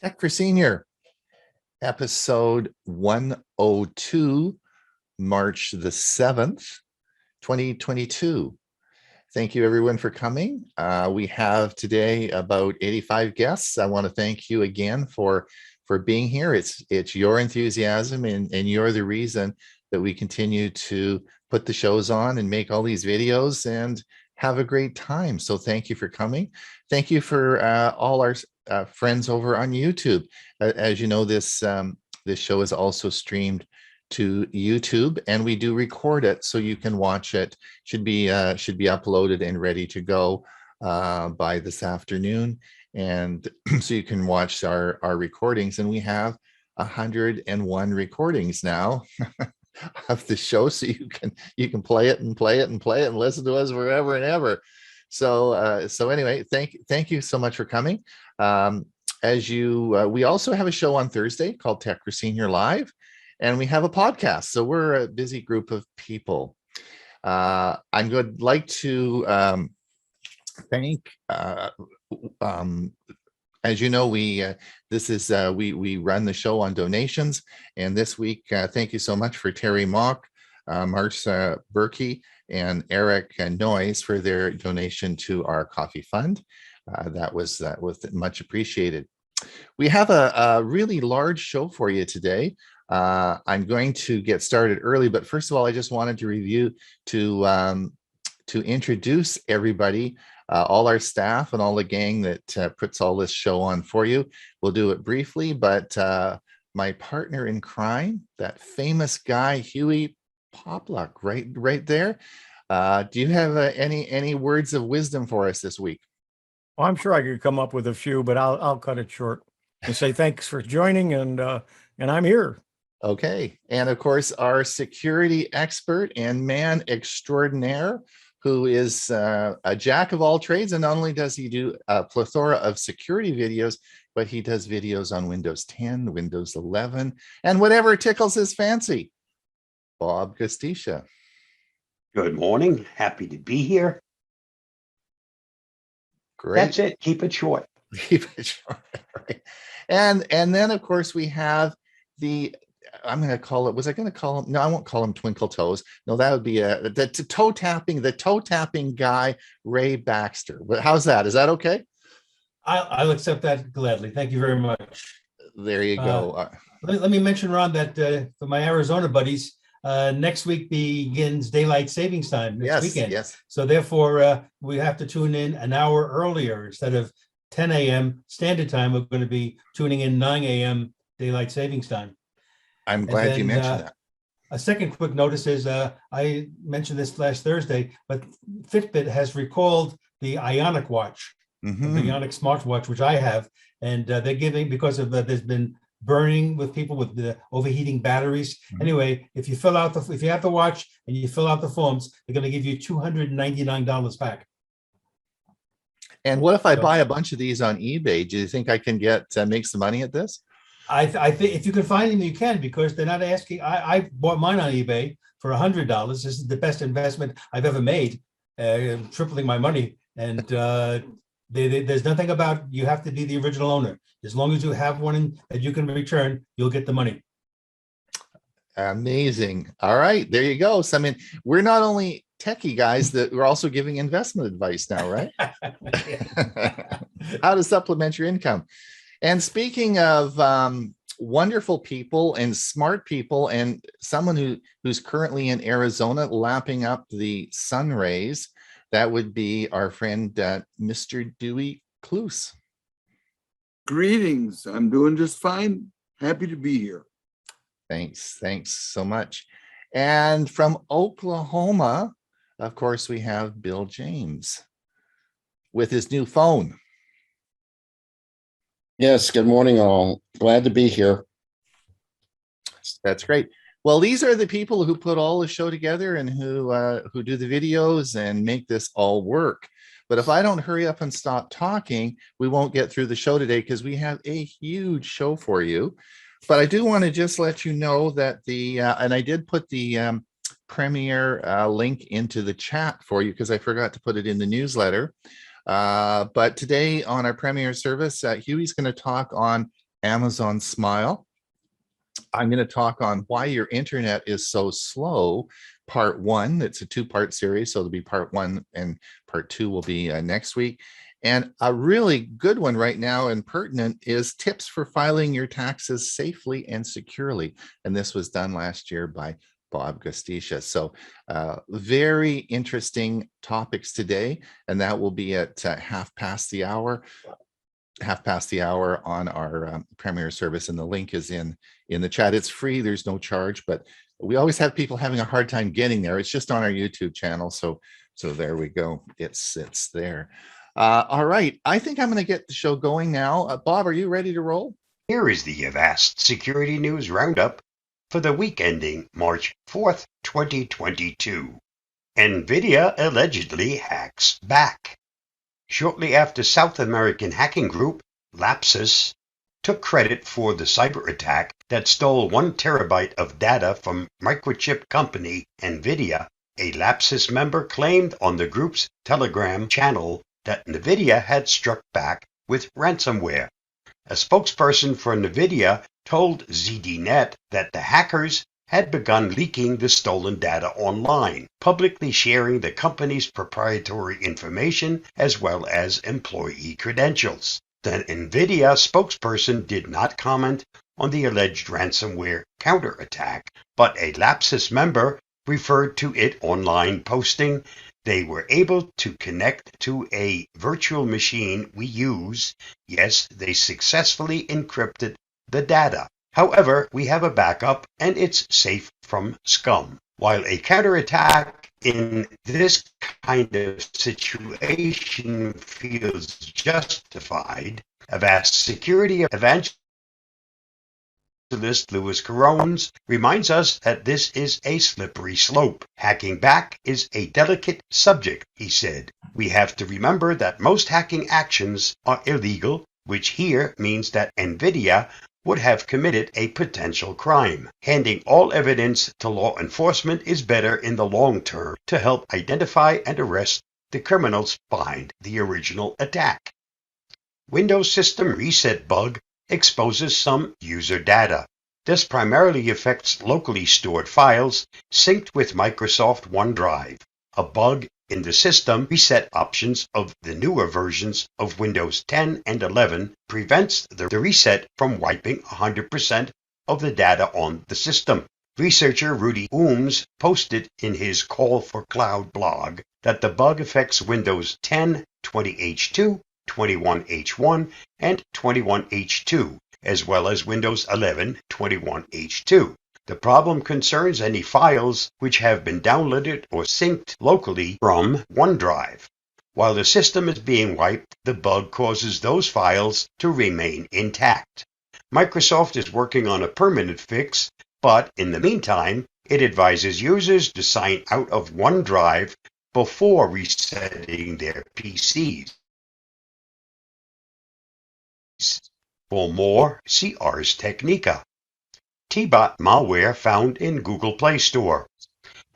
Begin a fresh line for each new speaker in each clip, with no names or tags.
Tech for Senior, episode 102, March the 7th, 2022. Thank you everyone for coming. We have today about 85 guests. I want to thank you again for being here. It's your enthusiasm and you're the reason that we continue to put the shows on and make all these videos and have a great time. So thank you for coming. Thank you for all our friends over on YouTube. As you know, this show is also streamed to YouTube, and we do record it so you can watch it. Should be uploaded and ready to go by this afternoon, and so you can watch our recordings. And we have 101 recordings now of the show, so you can play it and play it and play it and listen to us forever and ever. So anyway, thank you so much for coming. We also have a show on Thursday called Tech for Senior Live, and we have a podcast. So we're a busy group of people. Like to thank. As you know, we run the show on donations, and this week, thank you so much for Terry Mock, Marcia Berkey, and Eric Noyes for their donation to our coffee fund. That was much appreciated. We have a really large show for you today. I'm going to get started early, but first of all, I just wanted to introduce everybody, all our staff and all the gang that puts all this show on for you. We'll do it briefly, but my partner in crime, that famous guy, Hewie, Poplock, right there. Do you have any words of wisdom for us this week?
Well, I'm sure I could come up with a few, but I'll cut it short and say thanks for joining, and I'm here.
Okay, and of course our security expert and man extraordinaire, who is a jack of all trades, and not only does he do a plethora of security videos, but he does videos on Windows 10, Windows 11, and whatever tickles his fancy. Bob Gostisha.
Good morning. Happy to be here.
Great.
That's it. Keep it short.
Keep it short. Right. And then of course we have the, I'm going to call it, was I going to call him? No, I won't call him Twinkle Toes. No, that would be the toe tapping guy, Ray Baxter. How's that? Is that okay?
I'll accept that gladly. Thank you very much.
There you go.
Let me mention, Ron, that for my Arizona buddies, next week begins daylight savings time next weekend.
Yes.
So therefore, we have to tune in an hour earlier. Instead of 10 a.m. standard time, we're going to be tuning in 9 a.m. daylight savings time.
I'm glad you mentioned that.
A second quick notice is I mentioned this last Thursday, but Fitbit has recalled the Ionic watch, the Ionic smartwatch, which I have, and they're giving, because of there's been burning with people with the overheating batteries. Anyway, if you have the watch and you fill out the forms, they're going to give you $299 back.
And what if I buy a bunch of these on eBay? Do you think I can make some money at this?
I think if you can find them, you can, because they're not asking. I bought mine on eBay for $100. This is the best investment I've ever made, tripling my money. And there's nothing about you have to be the original owner. As long as you have one that you can return, you'll get the money.
Amazing. All right, there you go. So I mean, we're not only techie guys, that we're also giving investment advice now, right? How to supplement your income. And speaking of wonderful people and smart people, and someone who's currently in Arizona lapping up the sun rays, that would be our friend Mr. Dewey Kloos.
Greetings. I'm doing just fine. Happy to be here.
Thanks so much. And from Oklahoma, of course, we have Bill James with his new phone.
Yes, good morning all. Glad to be here.
That's great. Well, these are the people who put all the show together and who do the videos and make this all work. But if I don't hurry up and stop talking, we won't get through the show today, because we have a huge show for you. But I do want to just let you know that and I did put the Premiere link into the chat for you, because I forgot to put it in the newsletter. But today on our Premiere service, Hewie's going to talk on Amazon Smile. I'm going to talk on why your internet is so slow. Part one, it's a two-part series, so there'll be part one and part two will be next week. And a really good one right now and pertinent is tips for filing your taxes safely and securely. And this was done last year by Bob Gostisha. So very interesting topics today, and that will be at half past the hour on our Premier service, and the link is in the chat. It's free, there's no charge, but we always have people having a hard time getting there. It's just on our YouTube channel, so there we go. It sits there. All right, I think I'm going to get the show going now. Bob, are you ready to roll?
Here is the Avast Security News Roundup for the week ending March 4th, 2022. NVIDIA allegedly hacks back. Shortly after South American hacking group Lapsus took credit for the cyber attack that stole 1 terabyte of data from microchip company NVIDIA, a Lapsus member claimed on the group's Telegram channel that NVIDIA had struck back with ransomware. A spokesperson for NVIDIA told ZDNet that the hackers had begun leaking the stolen data online, publicly sharing the company's proprietary information as well as employee credentials. The NVIDIA spokesperson did not comment on the alleged ransomware counterattack, but a Lapsus member referred to it online, posting, "They were able to connect to a virtual machine we use. Yes, they successfully encrypted the data. However, we have a backup and it's safe from scum." While a counterattack in this kind of situation feels justified, Avast security evangelist Louis Carones reminds us that this is a slippery slope. Hacking back is a delicate subject, he said. We have to remember that most hacking actions are illegal, which here means that NVIDIA would have committed a potential crime. Handing all evidence to law enforcement is better in the long term to help identify and arrest the criminals behind the original attack. Windows System Reset bug exposes some user data. This primarily affects locally stored files synced with Microsoft OneDrive. A bug in the system reset options of the newer versions of Windows 10 and 11 prevents the reset from wiping 100% of the data on the system. Researcher Rudy Ooms posted in his Call for Cloud blog that the bug affects Windows 10, 20H2, 21H1, and 21H2, as well as Windows 11, 21H2. The problem concerns any files which have been downloaded or synced locally from OneDrive. While the system is being wiped, the bug causes those files to remain intact. Microsoft is working on a permanent fix, but in the meantime, it advises users to sign out of OneDrive before resetting their PCs. For more, see Ars Technica. T-Bot malware found in Google Play Store.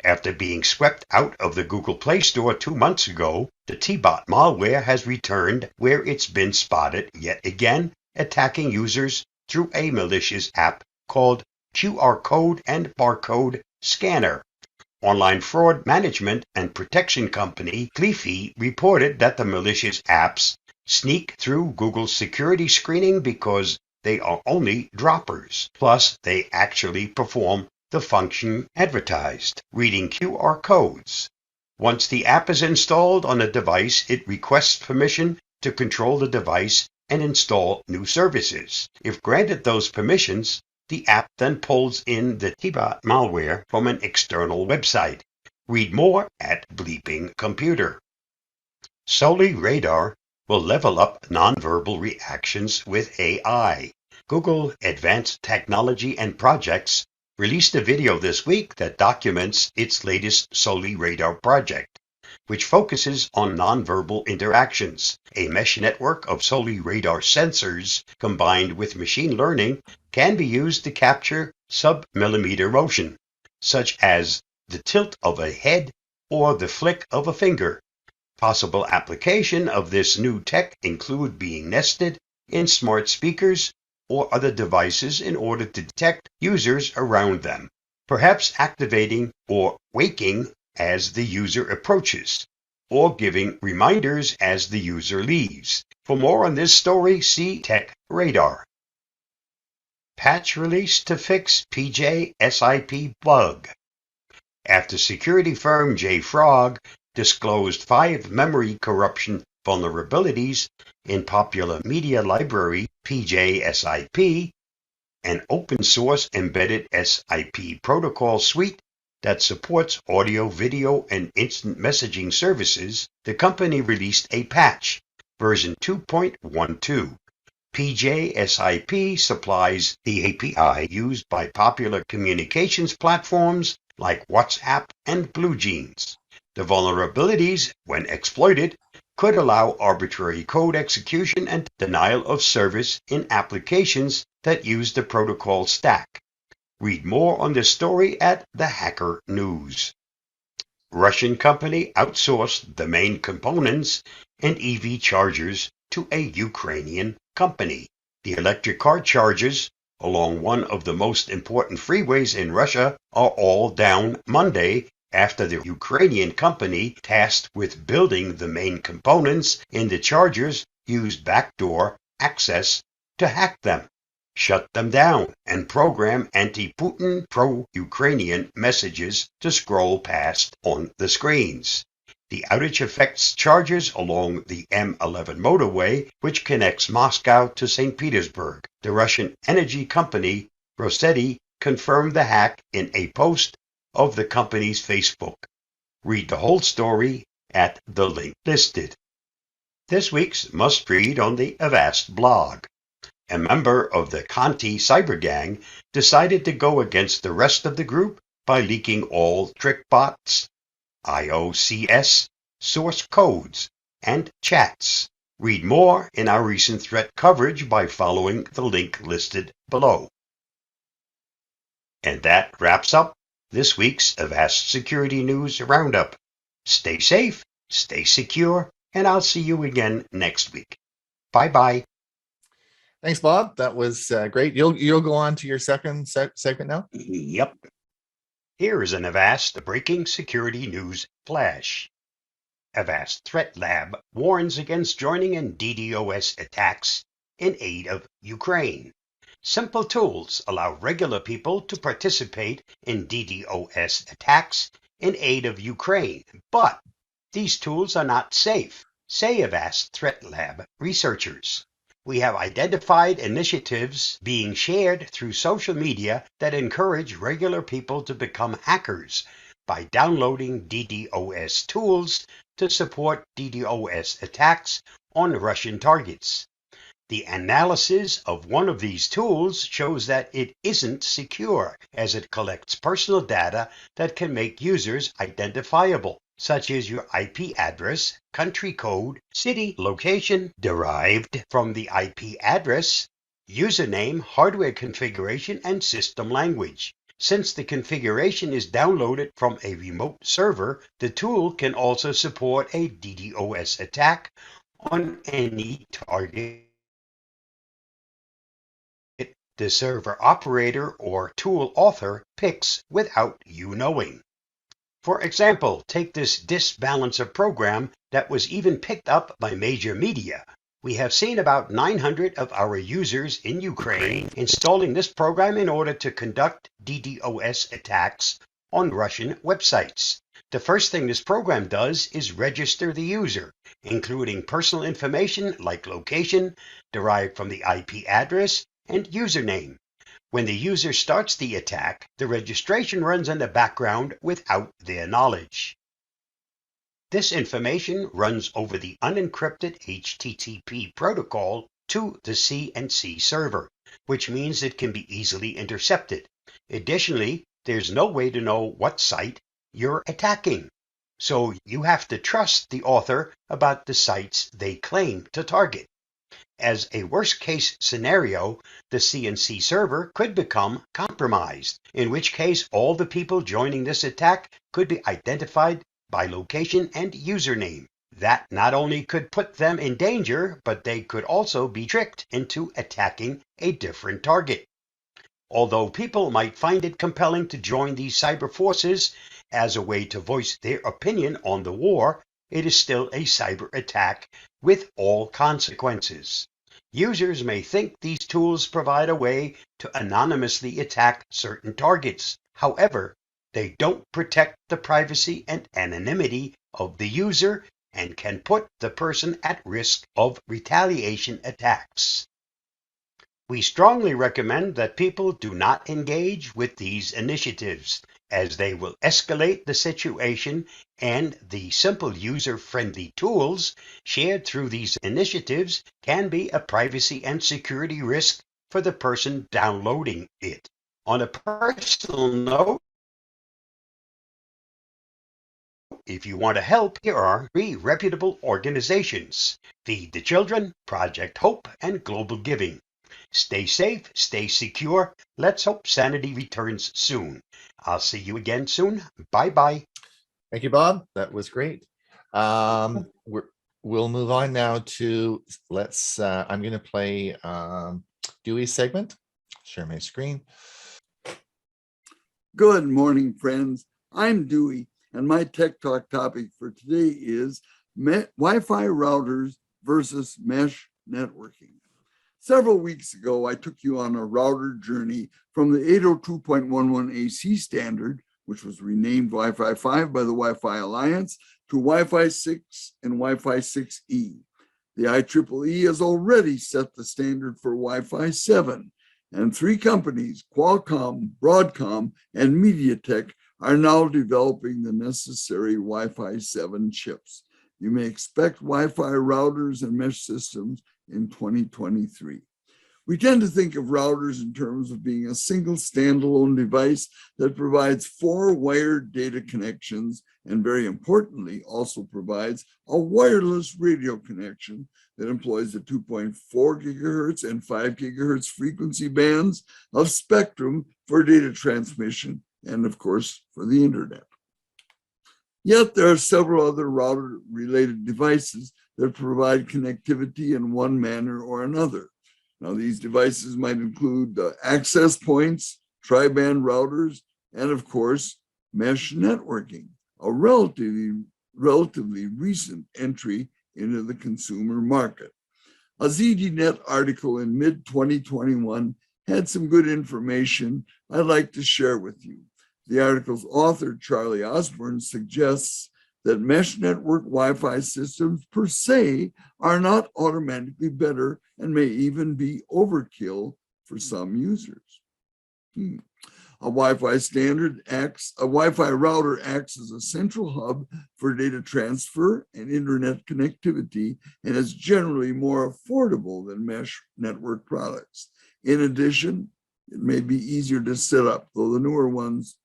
After being swept out of the Google Play Store 2 months ago, the T-Bot malware has returned where it's been spotted yet again, attacking users through a malicious app called QR Code and Barcode Scanner. Online fraud management and protection company Cliffy reported that the malicious apps sneak through Google's security screening because they are only droppers. Plus, they actually perform the function advertised, reading QR codes. Once the app is installed on a device, it requests permission to control the device and install new services. If granted those permissions, the app then pulls in the T-Bot malware from an external website. Read more at Bleeping Computer. Soli Radar will level up nonverbal reactions with AI. Google Advanced Technology and Projects released a video this week that documents its latest Soli Radar project, which focuses on nonverbal interactions. A mesh network of Soli Radar sensors combined with machine learning can be used to capture sub-millimeter motion, such as the tilt of a head or the flick of a finger. Possible application of this new tech include being nested in smart speakers or other devices in order to detect users around them, perhaps activating or waking as the user approaches, or giving reminders as the user leaves. For more on this story, see Tech Radar. Patch released to fix PJSIP bug. After security firm JFrog disclosed 5 memory corruption vulnerabilities in popular media library PJSIP, an open-source embedded SIP protocol suite that supports audio, video, and instant messaging services, the company released a patch, version 2.12. PJSIP supplies the API used by popular communications platforms like WhatsApp and BlueJeans. The vulnerabilities, when exploited, could allow arbitrary code execution and denial of service in applications that use the protocol stack. Read more on this story at the Hacker News. Russian company outsourced the main components and EV chargers to a Ukrainian company. The electric car chargers along one of the most important freeways in Russia are all down Monday after the Ukrainian company tasked with building the main components in the chargers used backdoor access to hack them, shut them down, and program anti-Putin, pro-Ukrainian messages to scroll past on the screens. The outage affects chargers along the M11 motorway, which connects Moscow to St. Petersburg. The Russian energy company Rosetti confirmed the hack in a post of the company's Facebook. Read the whole story at the link listed. This week's must-read on the Avast blog. A member of the Conti cyber gang decided to go against the rest of the group by leaking all TrickBot's IOCS source codes and chats. Read more in our recent threat coverage by following the link listed below. And that wraps up this week's Avast Security News Roundup. Stay safe, stay secure, and I'll see you again next week. Bye-bye.
Thanks, Bob. That was great. You'll go on to your second segment now.
Yep. Here is an Avast breaking security news flash. Avast Threat Lab warns against joining in DDoS attacks in aid of Ukraine. Simple tools allow regular people to participate in DDoS attacks in aid of Ukraine, but these tools are not safe, say Avast Threat Lab researchers. We have identified initiatives being shared through social media that encourage regular people to become hackers by downloading DDoS tools to support DDoS attacks on Russian targets. The analysis of one of these tools shows that it isn't secure, as it collects personal data that can make users identifiable, such as your IP address, country code, city location derived from the IP address, username, hardware configuration, and system language. Since the configuration is downloaded from a remote server, the tool can also support a DDoS attack on any target the server operator or tool author picks without you knowing. For example, take this disk balancer program that was even picked up by major media. We have seen about 900 of our users in Ukraine installing this program in order to conduct DDoS attacks on Russian websites. The first thing this program does is register the user, including personal information like location, derived from the IP address, and username. When the user starts the attack, the registration runs in the background without their knowledge. This information runs over the unencrypted HTTP protocol to the CNC server, which means it can be easily intercepted. Additionally, there's no way to know what site you're attacking, so you have to trust the author about the sites they claim to target. As a worst-case scenario, the CNC server could become compromised, in which case all the people joining this attack could be identified by location and username. That not only could put them in danger, but they could also be tricked into attacking a different target. Although people might find it compelling to join these cyber forces as a way to voice their opinion on the war, it is still a cyber attack with all consequences. Users may think these tools provide a way to anonymously attack certain targets. However, they don't protect the privacy and anonymity of the user and can put the person at risk of retaliation attacks. We strongly recommend that people do not engage with these initiatives, as they will escalate the situation, and the simple user-friendly tools shared through these initiatives can be a privacy and security risk for the person downloading it. On a personal note, if you want to help, here are 3 reputable organizations: Feed the Children, Project Hope, and Global Giving. Stay safe, stay secure. Let's hope sanity returns soon. I'll see you again soon. Bye-bye.
Thank you, Bob. That was great. We'll move on now to, I'm going to play Dewey's segment. Share my screen.
Good morning, friends. I'm Dewey, and my Tech Talk topic for today is Wi-Fi routers versus mesh networking. Several weeks ago, I took you on a router journey from the 802.11 AC standard, which was renamed Wi-Fi 5 by the Wi-Fi Alliance, to Wi-Fi 6 and Wi-Fi 6E. The IEEE has already set the standard for Wi-Fi 7, and 3 companies, Qualcomm, Broadcom, and MediaTek, are now developing the necessary Wi-Fi 7 chips. You may expect Wi-Fi routers and mesh systems in 2023. We tend to think of routers in terms of being a single standalone device that provides 4 wired data connections, and very importantly, also provides a wireless radio connection that employs the 2.4 gigahertz and 5 gigahertz frequency bands of spectrum for data transmission and, of course, for the internet. Yet there are several other router-related devices that provide connectivity in one manner or another. Now, these devices might include access points, tri-band routers, and of course, mesh networking, a relatively recent entry into the consumer market. A ZDNet article in mid-2021 had some good information I'd like to share with you. The article's author, Charlie Osborne, suggests that mesh network Wi-Fi systems per se are not automatically better and may even be overkill for some users. A Wi-Fi router acts as a central hub for data transfer and internet connectivity, and is generally more affordable than mesh network products. In addition, it may be easier to set up, though the newer ones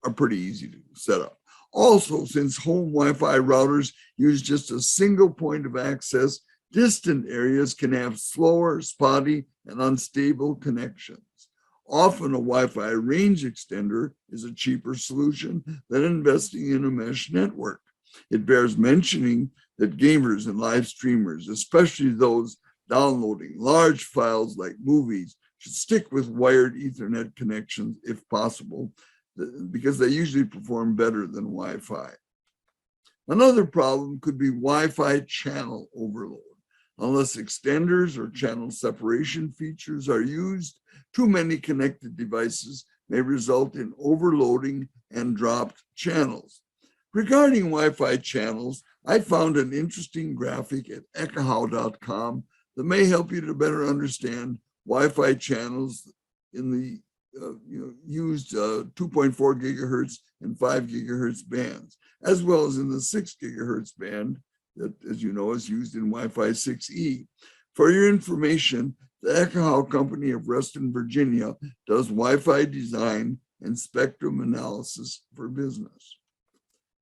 are pretty easy to set up. Also, since home Wi-Fi routers use just a single point of access, distant areas can have slower, spotty, and unstable connections. Often a Wi-Fi range extender is a cheaper solution than investing in a mesh network. It bears mentioning that gamers and live streamers, especially those downloading large files like movies, should stick with wired Ethernet connections if possible, because they usually perform better than Wi-Fi. Another problem could be Wi-Fi channel overload. Unless extenders or channel separation features are used, too many connected devices may result in overloading and dropped channels. Regarding Wi-Fi channels, I found an interesting graphic at ekahau.com that may help you to better understand Wi-Fi channels in the used 2.4 gigahertz and 5 gigahertz bands, as well as in the 6 gigahertz band that, as you know, is used in Wi-Fi 6E. For your information, the Ekahau Company of Reston, Virginia does Wi-Fi design and spectrum analysis for business.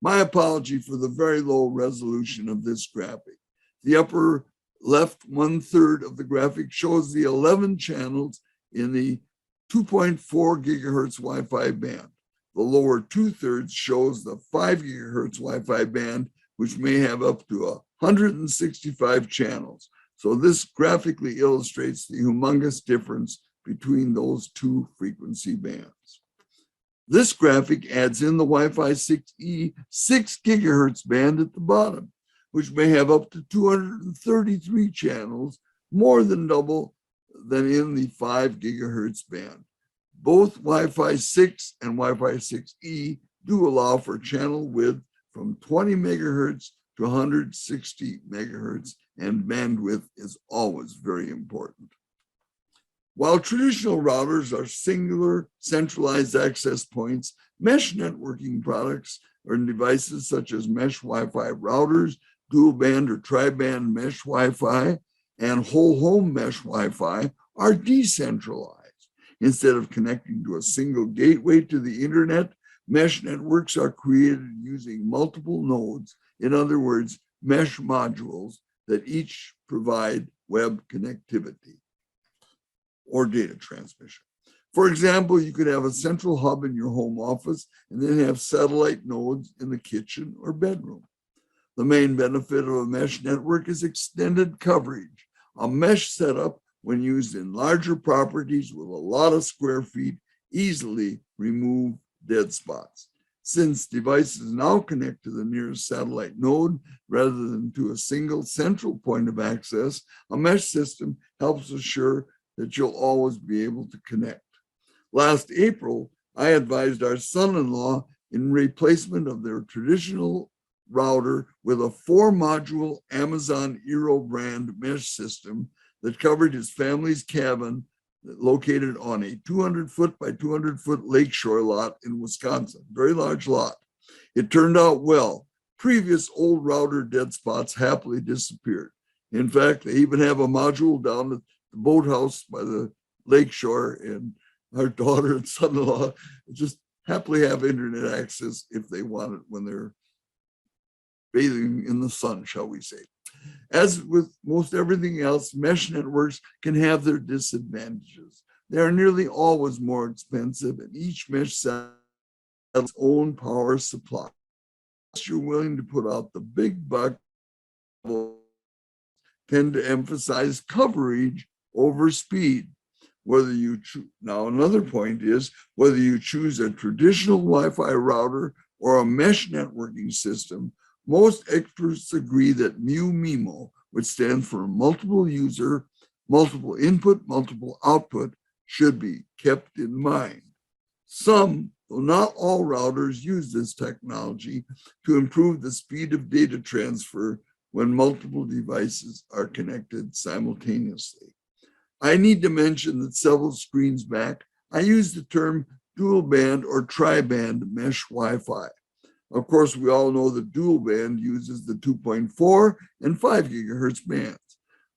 My apology for the very low resolution of this graphic. The upper left 1/3 of the graphic shows the 11 channels in the 2.4 gigahertz Wi-Fi band. The lower 2/3 shows the 5 gigahertz Wi-Fi band, which may have up to 165 channels. So this graphically illustrates the humongous difference between those two frequency bands. This graphic adds in the Wi-Fi 6E 6 gigahertz band at the bottom, which may have up to 233 channels, more than double than in the 5 gigahertz band. Both Wi-Fi 6 and Wi-Fi 6E do allow for channel width from 20 megahertz to 160 megahertz, and bandwidth is always very important. While traditional routers are singular centralized access points, mesh networking products or devices such as mesh Wi-Fi routers, dual band or tri-band mesh Wi-Fi, and whole home mesh Wi-Fi are decentralized. Instead of connecting to a single gateway to the internet, mesh networks are created using multiple nodes. In other words, mesh modules that each provide web connectivity or data transmission. For example, you could have a central hub in your home office and then have satellite nodes in the kitchen or bedroom. The main benefit of a mesh network is extended coverage. A mesh setup, when used in larger properties with a lot of square feet, easily remove dead spots. Since devices now connect to the nearest satellite node rather than to a single central point of access, a mesh system helps assure that you'll always be able to connect. Last April, I advised our son-in-law in replacement of their traditional router with a 4-module Amazon Eero brand mesh system that covered his family's cabin located on a 200-foot by 200-foot lakeshore lot in Wisconsin, very large lot. It turned out well. Previous old router dead spots happily disappeared. In fact, they even have a module down at the boathouse by the lakeshore, and our daughter and son-in-law just happily have internet access if they want it when they're bathing in the sun, shall we say. As with most everything else, mesh networks can have their disadvantages. They are nearly always more expensive, and each mesh set has its own power supply. Unless you're willing to put out the big buck, tend to emphasize coverage over speed. Whether you now another point is whether you choose a traditional Wi-Fi router or a mesh networking system. Most experts agree that MU-MIMO, which stands for multiple user, multiple input, multiple output, should be kept in mind. Some, though not all routers, use this technology to improve the speed of data transfer when multiple devices are connected simultaneously. I need to mention that several screens back, I used the term dual band or tri-band mesh Wi-Fi. Of course, we all know that dual band uses the 2.4 and 5 gigahertz bands.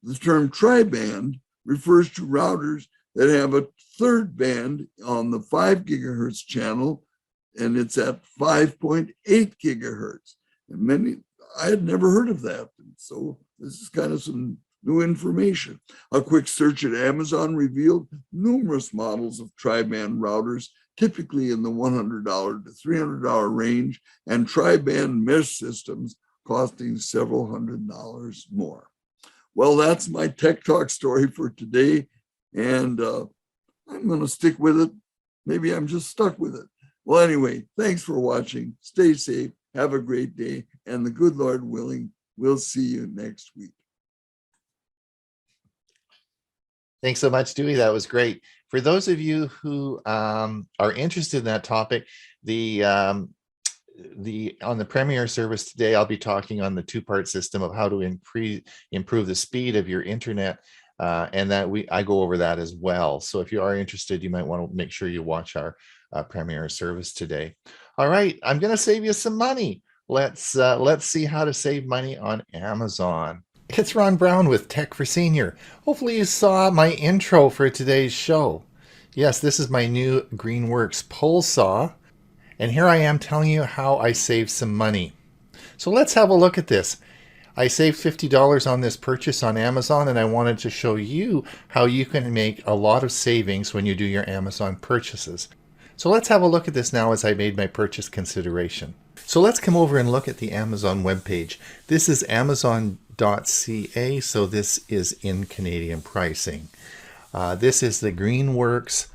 The term tri-band refers to routers that have a third band on the 5 gigahertz channel, and it's at 5.8 gigahertz. And I had never heard of that. So this is kind of some new information. A quick search at Amazon revealed numerous models of tri-band routers, typically in the $100 to $300 range, and tri-band mesh systems costing several $100s more. Well, that's my Tech Talk story for today, and I'm going to stick with it. Maybe I'm just stuck with it. Well, anyway, thanks for watching. Stay safe. Have a great day, and the good Lord willing, we'll see you next week.
Thanks so much, Dewey. That was great. For those of you who are interested in that topic, on the Premier service today, I'll be talking on the two-part system of how to improve the speed of your internet, and I go over that as well. So if you are interested, you might want to make sure you watch our Premier service today. All right, I'm going to save you some money. Let's see how to save money on Amazon. It's Ron Brown with Tech for Senior. Hopefully you saw my intro for today's show. Yes, this is my new Greenworks pole saw. And here I am telling you how I saved some money. So let's have a look at this. I saved $50 on this purchase on Amazon, and I wanted to show you how you can make a lot of savings when you do your Amazon purchases. So let's have a look at this now as I made my purchase consideration. So let's come over and look at the Amazon webpage. This is amazon.ca, so this is in Canadian pricing. This is the Greenworks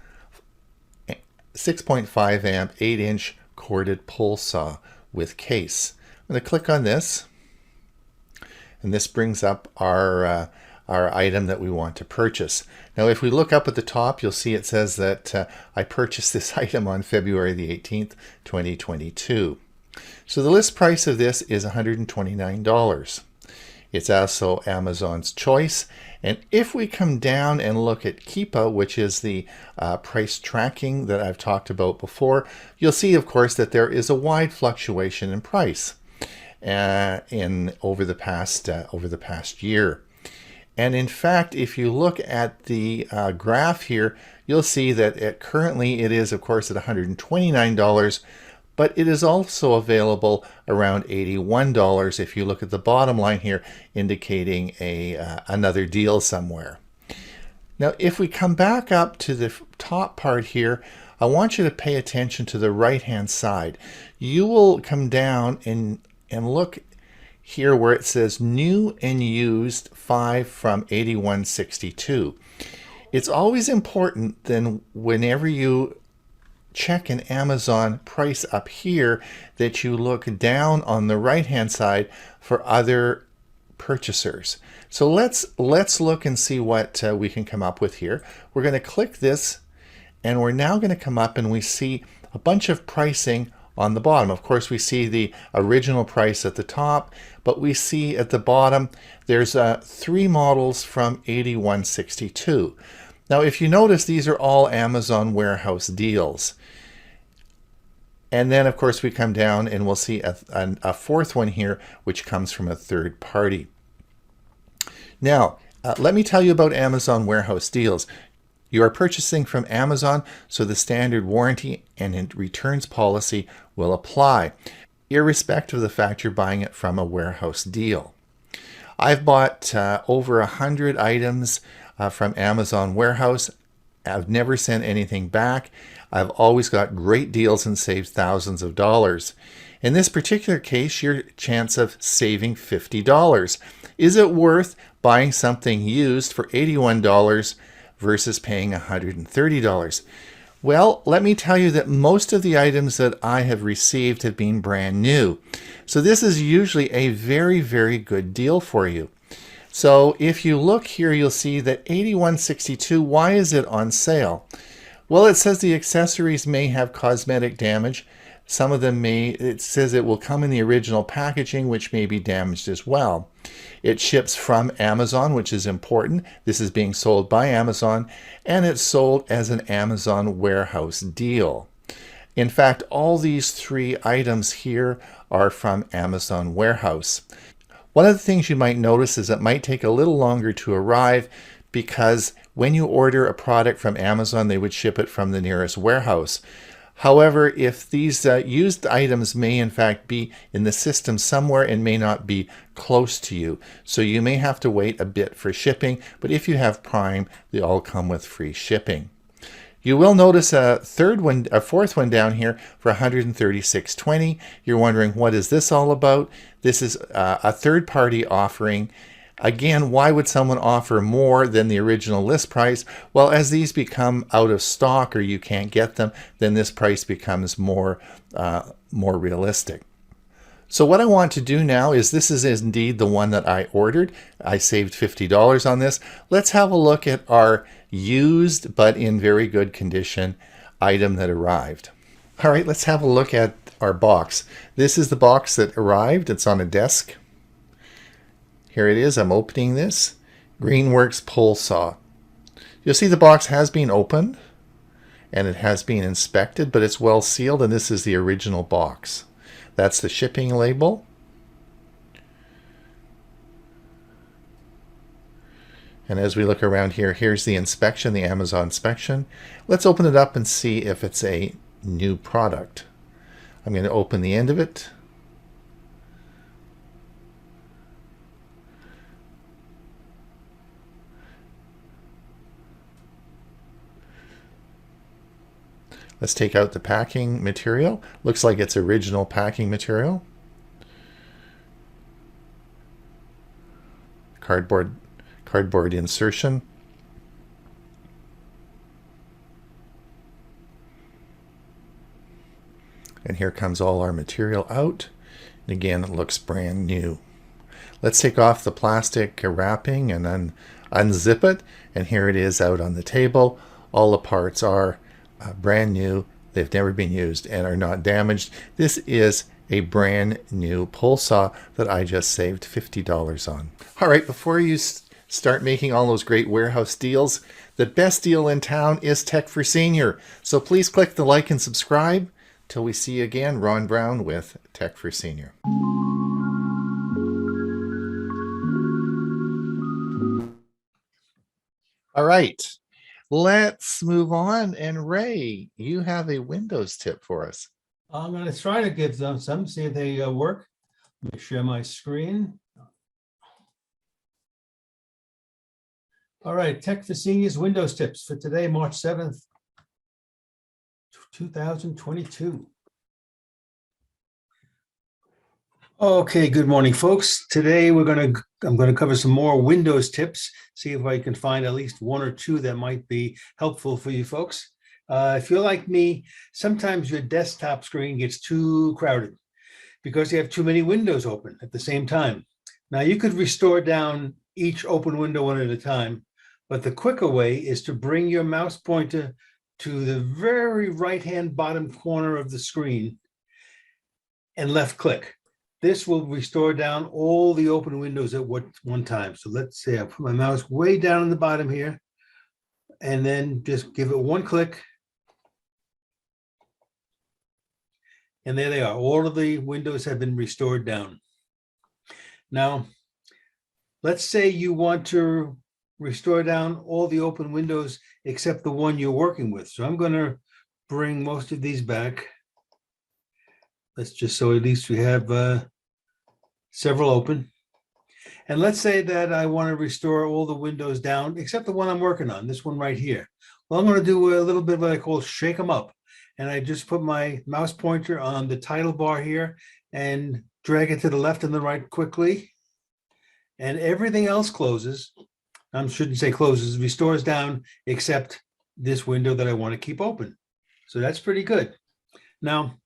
6.5 amp 8-inch corded pole saw with case. I'm going to click on this, and this brings up our item that we want to purchase. Now, if we look up at the top, you'll see it says that I purchased this item on February the 18th, 2022. So the list price of this is $129. It's also Amazon's choice. And if we come down and look at Keepa, which is the price tracking that I've talked about before, you'll see, of course, that there is a wide fluctuation in price over the past year. And in fact, if you look at the graph here, you'll see that currently it is, of course, at $129, but it is also available around $81 if you look at the bottom line here, indicating another deal somewhere. Now, if we come back up to the top part here, I want you to pay attention to the right-hand side. You will come down and look here where it says new and used 5 from 81.62. It's always important then whenever you check an Amazon price up here that you look down on the right hand side for other purchasers. So let's look and see what we can come up with here. We're going to click this, and we're now going to come up and we see a bunch of pricing on the bottom. Of course, we see the original price at the top, but we see at the bottom there's 3 models from 81.62. Now, if you notice, these are all Amazon warehouse deals. And then, of course, we come down and we'll see a fourth one here, which comes from a third party. Now, let me tell you about Amazon warehouse deals. You are purchasing from Amazon, so the standard warranty and returns policy will apply, irrespective of the fact you're buying it from a warehouse deal. I've bought over 100 items from Amazon warehouse. I've never sent anything back. I've always got great deals and saved thousands of dollars. In this particular case, your chance of saving $50. Is it worth buying something used for $81 versus paying $130? Well, let me tell you that most of the items that I have received have been brand new. So this is usually a very, very good deal for you. So if you look here, you'll see that $81.62, why is it on sale? Well, it says the accessories may have cosmetic damage. Some of them may, it says it will come in the original packaging, which may be damaged as well. It ships from Amazon, which is important. This is being sold by Amazon, and it's sold as an Amazon warehouse deal. In fact, all these 3 items here are from Amazon warehouse. One of the things you might notice is it might take a little longer to arrive because when you order a product from Amazon, they would ship it from the nearest warehouse. However, if these used items may in fact be in the system somewhere and may not be close to you, so you may have to wait a bit for shipping, but if you have Prime, they all come with free shipping. You will notice a fourth one down here for $136.20. You're wondering, what is this all about? This is a third-party offering. Again, why would someone offer more than the original list price? Well, as these become out of stock or you can't get them, then this price becomes more realistic. So what I want to do now is, this is indeed the one that I ordered. I saved $50 on this. Let's have a look at our used but in very good condition item that arrived. All right, let's have a look at our box. This is the box that arrived. It's on a desk. Here it is. I'm opening this. Greenworks pole saw. You'll see the box has been opened and it has been inspected, but it's well sealed, and this is the original box. That's the shipping label. And as we look around here, here's the inspection, the Amazon inspection. Let's open it up and see if it's a new product. I'm going to open the end of it. Let's take out the packing material. Looks like it's original packing material. Cardboard insertion. And here comes all our material out. And again, it looks brand new. Let's take off the plastic wrapping and then unzip it. And here it is out on the table. All the parts are brand new. They've never been used and are not damaged. This is a brand new pull saw that I just saved $50 on. All right, before you start making all those great warehouse deals, the best deal in town is Tech for Senior. So please click the like and subscribe. Till we see you again, Ron Brown with Tech for Senior. All right, let's move on. And Ray, you have a Windows tip for us.
I'm going to try to give them some, see if they work. Let me share my screen. All right, Tech for Seniors Windows tips for today, March 7th, 2022. Okay, good morning, folks. Today I'm going to cover some more Windows tips, see if I can find at least one or two that might be helpful for you folks. If you're like me, sometimes your desktop screen gets too crowded because you have too many windows open at the same time. Now, you could restore down each open window one at a time, but the quicker way is to bring your mouse pointer to the very right-hand bottom corner of the screen and left click. This will restore down all the open windows at one time. So let's say I put my mouse way down in the bottom here and then just give it one click. And there they are. All of the windows have been restored down. Now, let's say you want to restore down all the open windows except the one you're working with. So I'm going to bring most of these back. Let's just, so at least we have several open. And let's say that I want to restore all the windows down except the one I'm working on, this one right here. Well, I'm going to do a little bit of what I call shake them up. And I just put my mouse pointer on the title bar here and drag it to the left and the right quickly. And everything else closes. I shouldn't say closes, restores down except this window that I want to keep open. So that's pretty good. Now,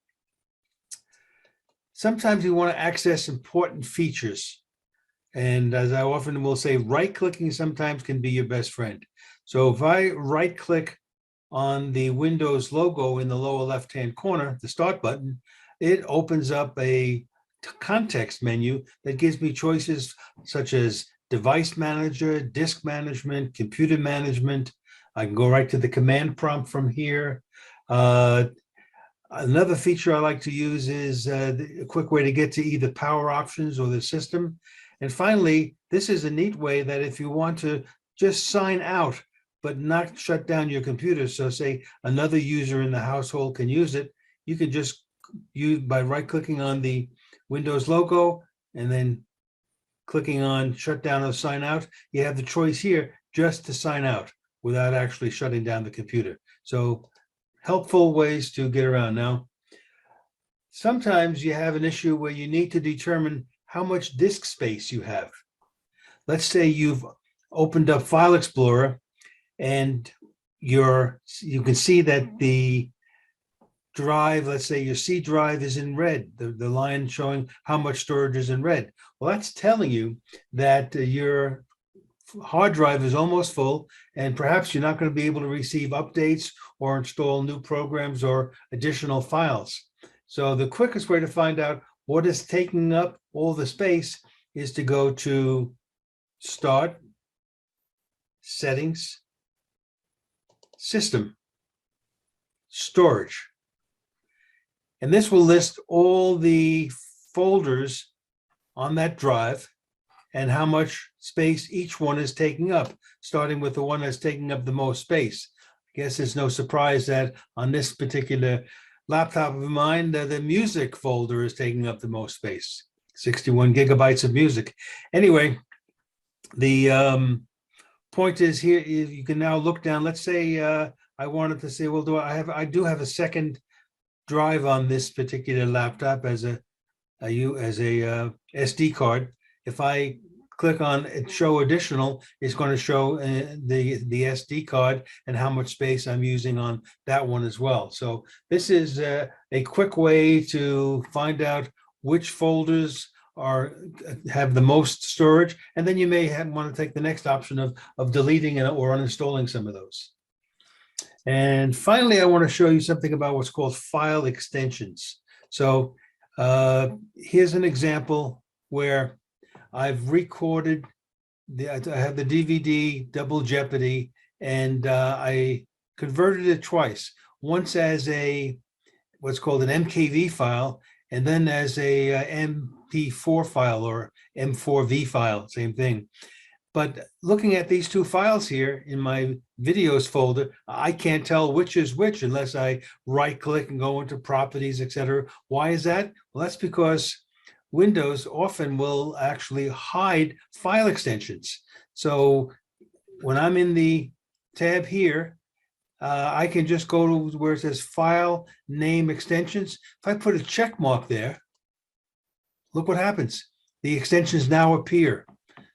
sometimes you want to access important features. And as I often will say, right-clicking sometimes can be your best friend. So if I right-click on the Windows logo in the lower left-hand corner, the Start button, it opens up a context menu that gives me choices such as Device Manager, Disk Management, Computer Management. I can go right to the command prompt from here. Another feature I like to use is a quick way to get to either power options or the system. And finally, this is a neat way that if you want to just sign out, but not shut down your computer, so say another user in the household can use it, you can just use by right-clicking on the Windows logo and then clicking on shut down or sign out, you have the choice here just to sign out without actually shutting down the computer. So helpful ways to get around. Now, sometimes you have an issue where you need to determine how much disk space you have. Let's say you've opened up File Explorer and you can see that the drive, let's say your C drive is in red, the line showing how much storage is in red. Well, that's telling you that your hard drive is almost full, and perhaps you're not going to be able to receive updates or install new programs or additional files. So the quickest way to find out what is taking up all the space is to go to Start, Settings, System, Storage. And this will list all the folders on that drive and how much space each one is taking up, starting with the one that's taking up the most space. I guess it's no surprise that on this particular laptop of mine, the music folder is taking up the most space, 61 gigabytes of music. Anyway, point is here, you can now look down. Let's say I wanted to say, well, I do have a second drive on this particular laptop as a SD card. If I click on show additional, it's going to show the SD card and how much space I'm using on that one as well. So this is a quick way to find out which folders have the most storage, and then you may want to take the next option of deleting or uninstalling some of those. And finally, I want to show you something about what's called file extensions. So here's an example where I've recorded, I have the DVD Double Jeopardy, and I converted it twice. Once as what's called an MKV file, and then as a MP4 file or M4V file, same thing. But looking at these two files here in my videos folder, I can't tell which is which unless I right click and go into properties, etc. Why is that? Well, that's because Windows often will actually hide file extensions. So when I'm in the tab here, I can just go to where it says File Name Extensions. If I put a check mark there, look what happens. The extensions now appear.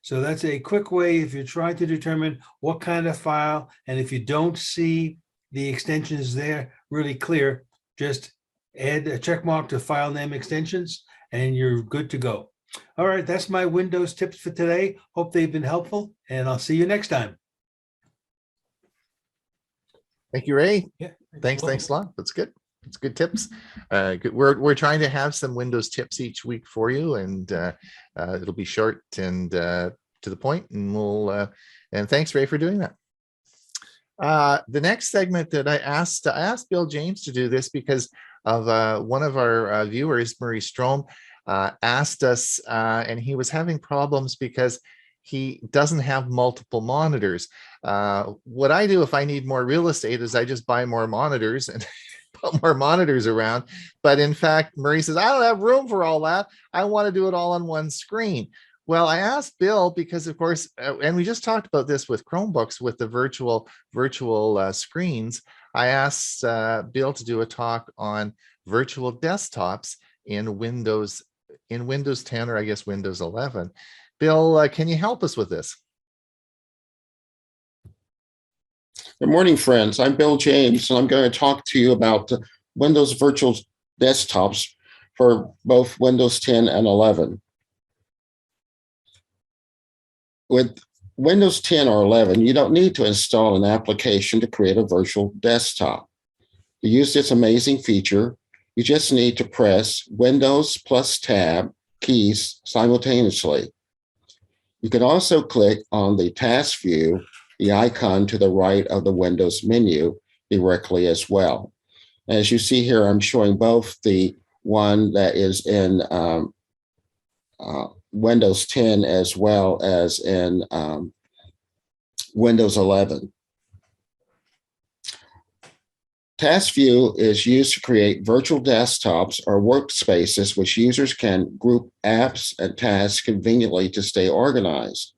So that's a quick way if you're trying to determine what kind of file, and if you don't see the extensions there really clear, just add a check mark to File Name Extensions, and you're good to go. All right, that's my Windows tips for today. Hope they've been helpful, and I'll see you next time.
Thank you, Ray.
Yeah.
Thanks a lot. That's good. It's good tips. Good. We're trying to have some Windows tips each week for you, and it'll be short and to the point. And and thanks, Ray, for doing that. The next segment that I asked Bill James to do this because of one of our viewers, Murray Strom, asked us, and he was having problems because he doesn't have multiple monitors. What I do if I need more real estate is I just buy more monitors and put more monitors around. But in fact, Murray says, I don't have room for all that. I want to do it all on one screen. Well, I asked Bill because, of course, and we just talked about this with Chromebooks, with the virtual screens. I asked Bill to do a talk on virtual desktops in Windows 10, or I guess Windows 11. Bill, can you help us with this?
Good morning, friends. I'm Bill James, and I'm going to talk to you about Windows virtual desktops for both Windows 10 and 11. With Windows 10 or 11, you don't need to install an application to create a virtual desktop. To use this amazing feature, you just need to press Windows plus Tab keys simultaneously. You can also click on the task view, the icon to the right of the Windows menu directly as well. As you see here, I'm showing both the one that is in Windows 10 as well as in Windows 11. Task View is used to create virtual desktops or workspaces which users can group apps and tasks conveniently to stay organized.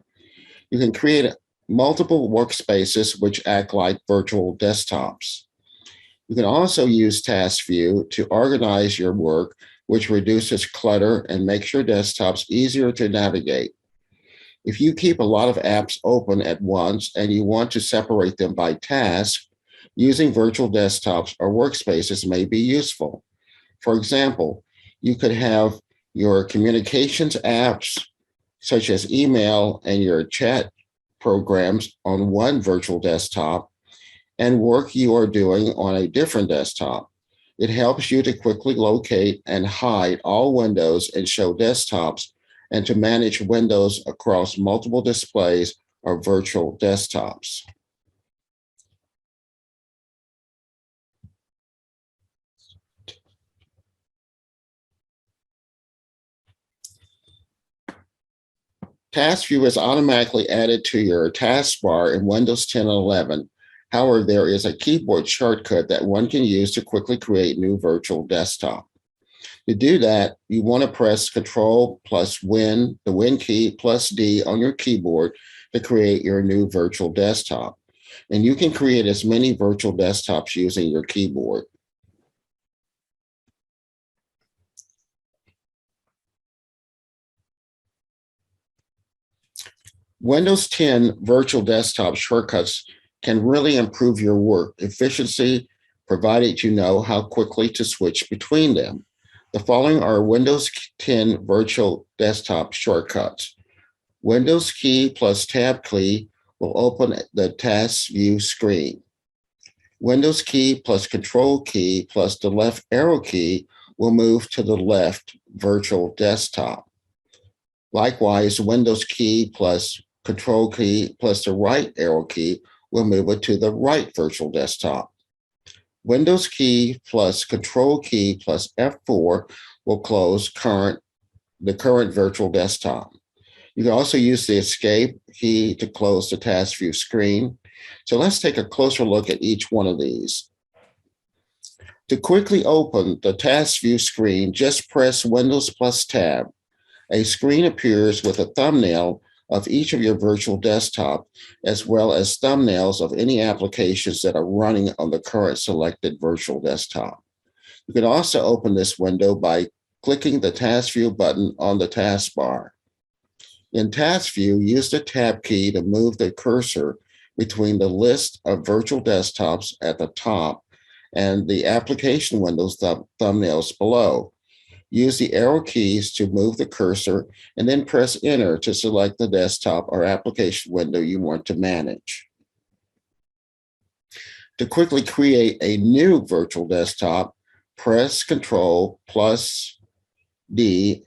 You can create multiple workspaces which act like virtual desktops. You can also use Task View to organize your work, which reduces clutter and makes your desktops easier to navigate. If you keep a lot of apps open at once and you want to separate them by task, using virtual desktops or workspaces may be useful. For example, you could have your communications apps, such as email and your chat programs, on one virtual desktop, and work you are doing on a different desktop. It helps you to quickly locate and hide all windows and show desktops, and to manage windows across multiple displays or virtual desktops. Task View is automatically added to your taskbar in Windows 10 and 11. However, there is a keyboard shortcut that one can use to quickly create new virtual desktop. To do that, you want to press Control plus Win, the Win key, plus D on your keyboard to create your new virtual desktop. And you can create as many virtual desktops using your keyboard. Windows 10 virtual desktop shortcuts can really improve your work efficiency, provided you know how quickly to switch between them. The following are Windows 10 virtual desktop shortcuts. Windows key plus tab key will open the task view screen. Windows key plus control key plus the left arrow key will move to the left virtual desktop. Likewise, Windows key plus control key plus the right arrow key will move it to the right virtual desktop. Windows key plus control key plus F4 will close the current virtual desktop. You can also use the escape key to close the task view screen. So let's take a closer look at each one of these. To quickly open the task view screen, just press Windows plus Tab. A screen appears with a thumbnail of each of your virtual desktop, as well as thumbnails of any applications that are running on the current selected virtual desktop. You can also open this window by clicking the Task View button on the taskbar. In Task View, use the Tab key to move the cursor between the list of virtual desktops at the top and the application windows thumbnails below. Use the arrow keys to move the cursor and then press Enter to select the desktop or application window you want to manage. To quickly create a new virtual desktop, press Control plus D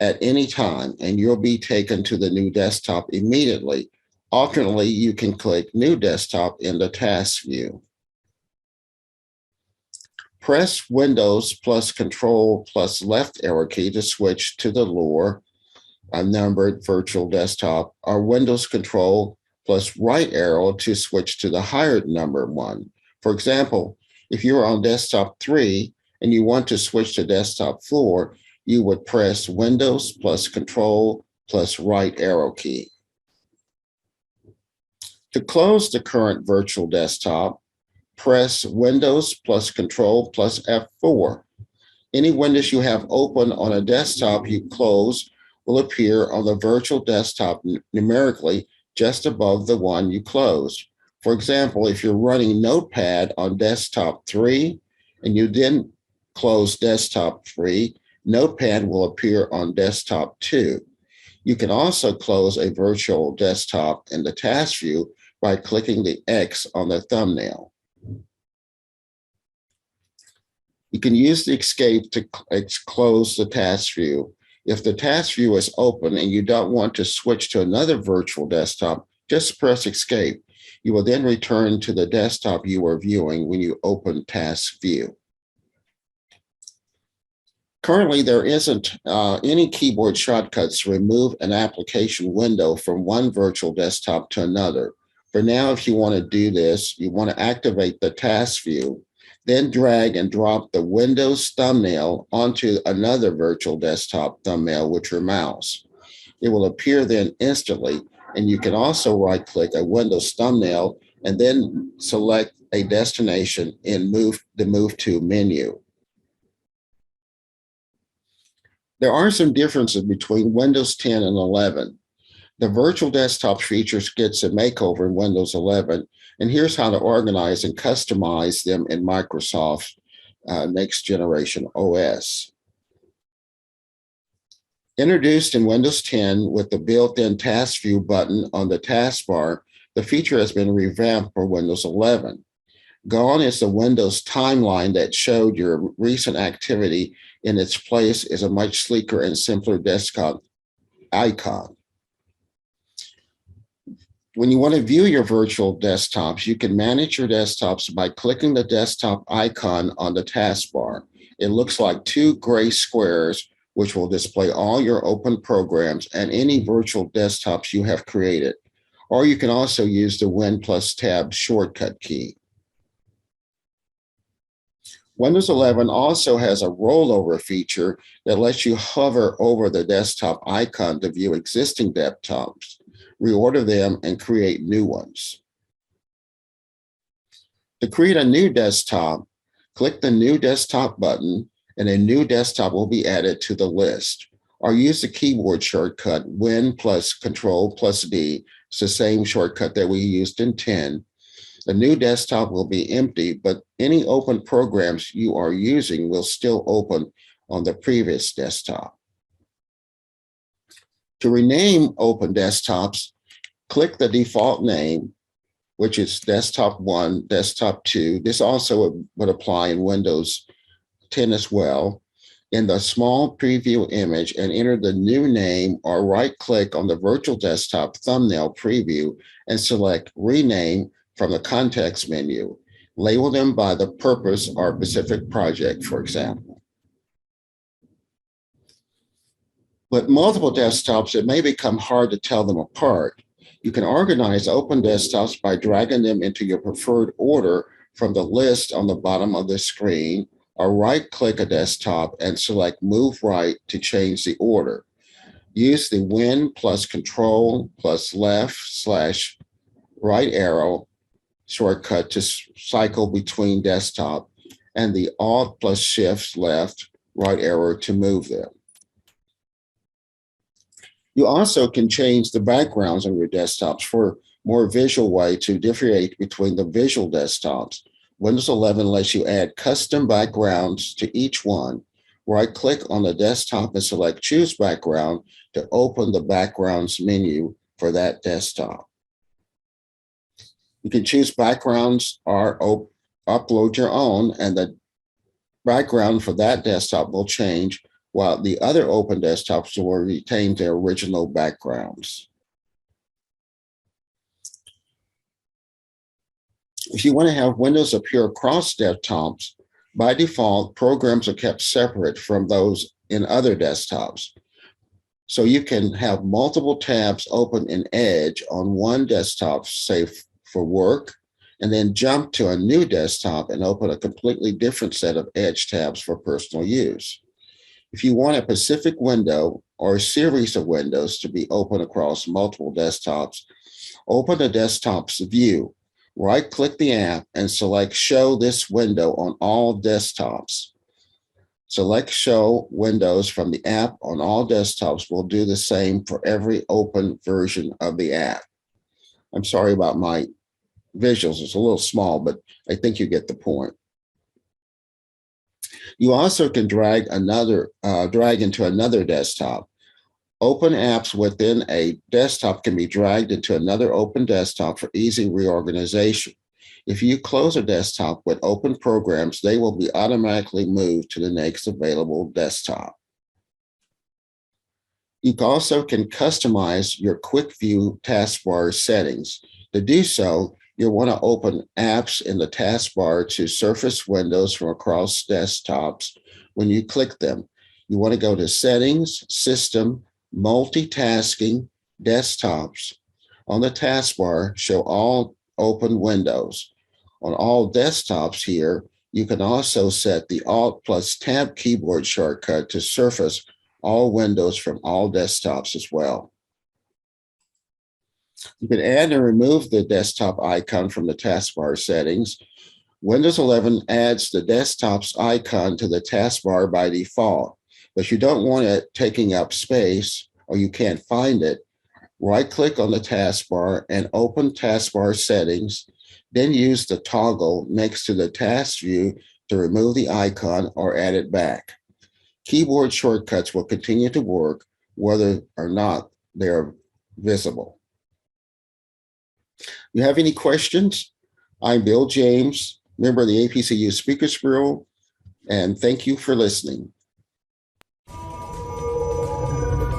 at any time, and you'll be taken to the new desktop immediately. Alternately, you can click New Desktop in the task view. Press Windows plus Control plus left arrow key to switch to the lower numbered virtual desktop, or Windows Control plus right arrow to switch to the higher numbered one. For example, if you're on desktop 3 and you want to switch to desktop 4, you would press Windows plus Control plus right arrow key. To close the current virtual desktop, press Windows plus Control plus F4. Any windows you have open on a desktop you close will appear on the virtual desktop numerically just above the one you closed. For example, if you're running Notepad on desktop 3 and you then close desktop 3, Notepad will appear on desktop 2. You can also close a virtual desktop in the task view by clicking the X on the thumbnail. You can use the escape to close the task view. If the task view is open and you don't want to switch to another virtual desktop, just press escape. You will then return to the desktop you were viewing when you open task view. Currently, there isn't any keyboard shortcuts to remove an application window from one virtual desktop to another. For now, if you want to do this, you want to activate the task view, then drag and drop the Windows thumbnail onto another virtual desktop thumbnail with your mouse. It will appear then instantly, and you can also right-click a Windows thumbnail and then select a destination in the Move To menu. There are some differences between Windows 10 and 11. The virtual desktop features gets a makeover in Windows 11, and here's how to organize and customize them in Microsoft next generation OS. Introduced in Windows 10 with the built-in task view button on the taskbar, the feature has been revamped for Windows 11. Gone is the Windows timeline that showed your recent activity. In its place is a much sleeker and simpler desktop icon. When you want to view your virtual desktops, you can manage your desktops by clicking the desktop icon on the taskbar. It looks like two gray squares, which will display all your open programs and any virtual desktops you have created. Or you can also use the Win plus Tab shortcut key. Windows 11 also has a rollover feature that lets you hover over the desktop icon to view existing desktops. reorder them, and create new ones. To create a new desktop, click the New Desktop button, and a new desktop will be added to the list. Or use the keyboard shortcut Win plus Control plus D. It's the same shortcut that we used in 10. The new desktop will be empty, but any open programs you are using will still open on the previous desktop. To rename open desktops, click the default name, which is Desktop 1, Desktop 2. This also would apply in Windows 10 as well. In the small preview image, and enter the new name, or right-click on the virtual desktop thumbnail preview and select Rename from the context menu. Label them by the purpose or specific project, for example. With multiple desktops, it may become hard to tell them apart. You can organize open desktops by dragging them into your preferred order from the list on the bottom of the screen, or right-click a desktop and select Move Right to change the order. Use the Win plus Control plus Left/right arrow shortcut to cycle between desktop, and the Alt plus Shift left/right arrow to move them. You also can change the backgrounds on your desktops for a more visual way to differentiate between the visual desktops. Windows 11 lets you add custom backgrounds to each one. Right-click on the desktop and select Choose Background to open the Backgrounds menu for that desktop. You can choose backgrounds or upload your own, and the background for that desktop will change, while the other open desktops will retain their original backgrounds. If you want to have windows appear across desktops, by default, programs are kept separate from those in other desktops. So you can have multiple tabs open in Edge on one desktop, say for work, and then jump to a new desktop and open a completely different set of Edge tabs for personal use. If you want a specific window or a series of windows to be open across multiple desktops, open the desktop's view. Right-click the app and select Show this window on all desktops. Select Show Windows from the app on all desktops will do the same for every open version of the app. I'm sorry about my visuals. It's a little small, but I think you get the point. You also can drag into another desktop. Open apps within a desktop can be dragged into another open desktop for easy reorganization. If you close a desktop with open programs, they will be automatically moved to the next available desktop. You also can customize your quick view taskbar settings. To do so, you'll want to open apps in the taskbar to surface windows from across desktops. When you click them, you want to go to Settings, System, Multitasking, Desktops. On the taskbar, show all open windows. On all desktops here, you can also set the Alt plus Tab keyboard shortcut to surface all windows from all desktops as well. You can add and remove the desktop icon from the taskbar settings. Windows 11 adds the desktop's icon to the taskbar by default. But if you don't want it taking up space or you can't find it, right-click on the taskbar and open taskbar settings, then use the toggle next to the task view to remove the icon or add it back. Keyboard shortcuts will continue to work whether or not they're visible. You have any questions? I'm Bill James, member of the APCU Speakers Bureau, and thank you for listening.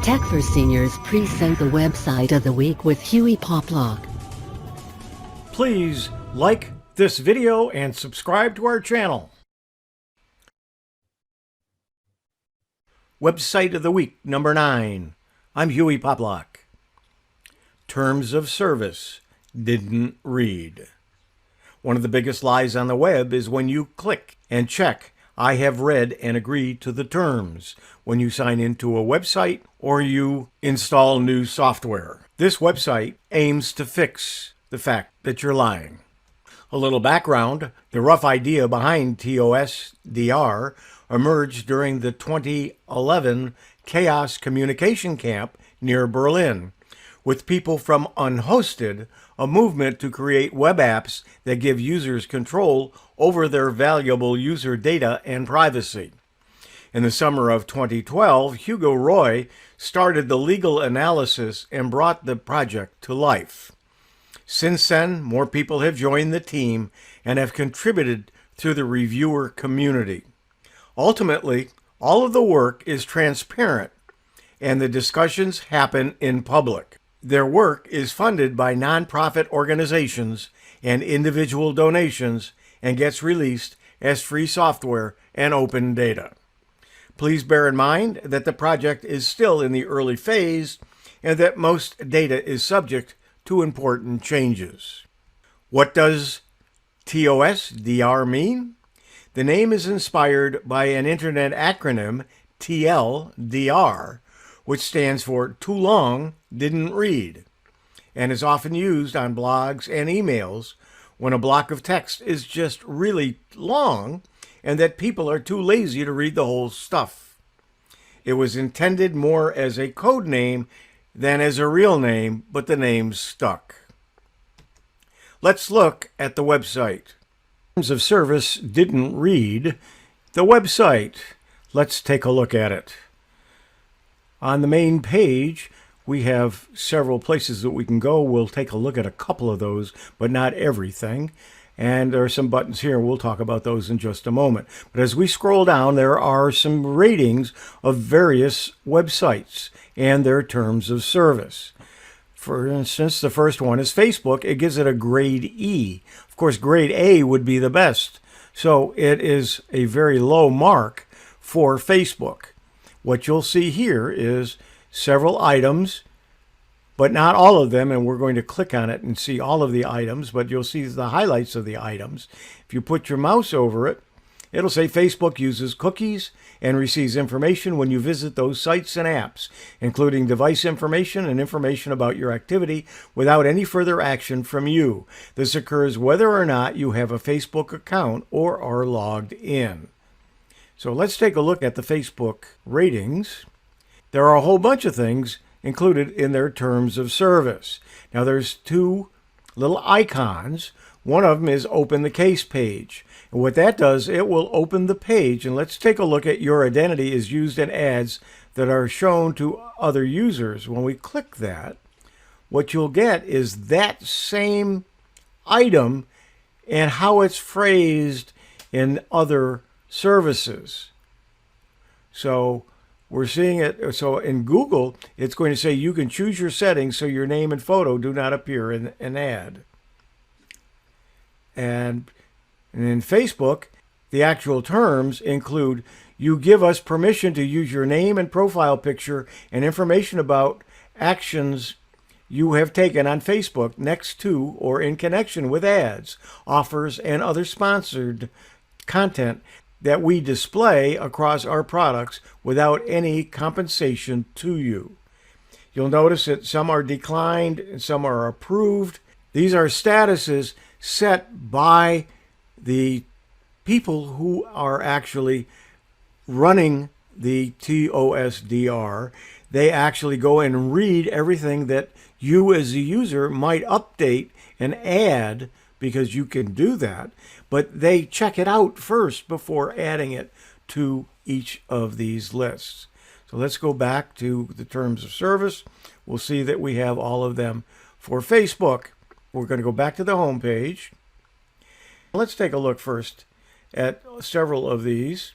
Tech for Seniors present the website of the week with Hewie Poplock.
Please like this video and subscribe to our channel. Website of the week, number 9. I'm Hewie Poplock. Terms of service. Didn't read. One of the biggest lies on the web is when you click and check I have read and agree to the terms when you sign into a website or you install new software. This website aims to fix the fact that you're lying. A little background: the rough idea behind TOSDR emerged during the 2011 Chaos Communication Camp near Berlin, with people from Unhosted, a movement to create web apps that give users control over their valuable user data and privacy. In the summer of 2012, Hugo Roy started the legal analysis and brought the project to life. Since then, more people have joined the team and have contributed to the reviewer community. Ultimately, all of the work is transparent, and the discussions happen in public. Their work is funded by nonprofit organizations and individual donations and gets released as free software and open data. Please bear in mind that the project is still in the early phase and that most data is subject to important changes. What does TOSDR mean? The name is inspired by an internet acronym, TLDR, which stands for Too Long Didn't Read, and is often used on blogs and emails when a block of text is just really long and that people are too lazy to read the whole stuff. It was intended more as a code name than as a real name, but the name stuck. Let's look at the website. Terms of service didn't read the website. Let's take a look at it. On the main page, we have several places that we can go. We'll take a look at a couple of those, but not everything. And there are some buttons here. We'll talk about those in just a moment. But as we scroll down, there are some ratings of various websites and their terms of service. For instance, the first one is Facebook. It gives it a grade E. Of course, grade A would be the best. So it is a very low mark for Facebook. What you'll see here is several items, but not all of them, and we're going to click on it and see all of the items, but you'll see the highlights of the items. If you put your mouse over it, it'll say Facebook uses cookies and receives information when you visit those sites and apps, including device information and information about your activity without any further action from you. This occurs whether or not you have a Facebook account or are logged in. So let's take a look at the Facebook ratings. There are a whole bunch of things included in their terms of service. Now there's two little icons. One of them is open the case page. And what that does, it will open the page. And let's take a look at your identity is used in ads that are shown to other users. When we click that, what you'll get is that same item and how it's phrased in other services. So we're seeing it. So in Google, it's going to say you can choose your settings so your name and photo do not appear in an ad. And in Facebook, the actual terms include you give us permission to use your name and profile picture and information about actions you have taken on Facebook next to or in connection with ads, offers, and other sponsored content that we display across our products without any compensation to you. You'll notice that some are declined and some are approved. These are statuses set by the people who are actually running the TOSDR. They actually go and read everything that you as a user might update and add, because you can do that, but they check it out first before adding it to each of these lists. So let's go back to the terms of service. We'll see that we have all of them for Facebook. We're going to go back to the home page. Let's take a look first at several of these.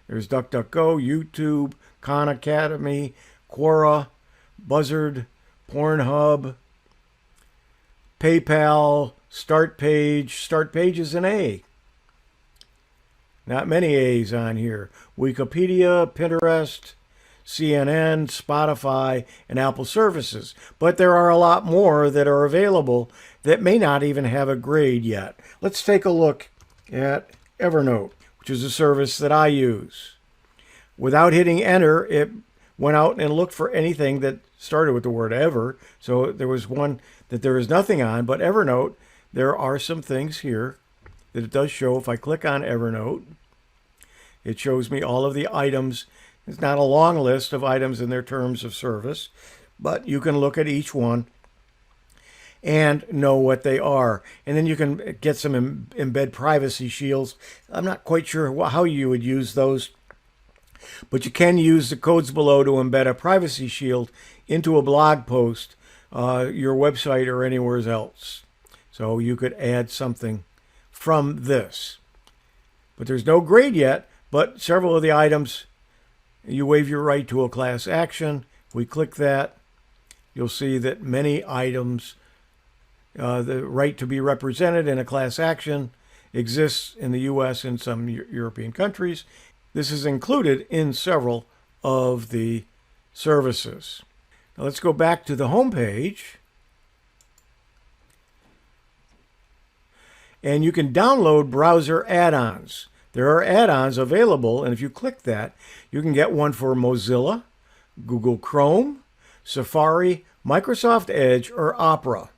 There's DuckDuckGo, YouTube, Khan Academy, Quora, Buzzard, Pornhub, PayPal, Start Page. Start Page is an A. Not many A's on here. Wikipedia, Pinterest, CNN, Spotify, and Apple services. But there are a lot more that are available that may not even have a grade yet. Let's take a look at Evernote, which is a service that I use. Without hitting enter, it went out and looked for anything that started with the word ever. So there was one that there is nothing on, but Evernote, there are some things here that it does show. If I click on Evernote, it shows me all of the items. It's not a long list of items in their terms of service, but you can look at each one and know what they are. And then you can get some embed privacy shields. I'm not quite sure how you would use those, but you can use the codes below to embed a privacy shield into a blog post, your website, or anywhere else. So you could add something from this. But there's no grade yet, but several of the items, you waive your right to a class action. If we click that, you'll see that many items, the right to be represented in a class action exists in the U.S. and some European countries. This is included in several of the services. Now let's go back to the home page. And you can download browser add-ons. There are add-ons available, and if you click that, you can get one for Mozilla, Google Chrome, Safari, Microsoft Edge, or Opera.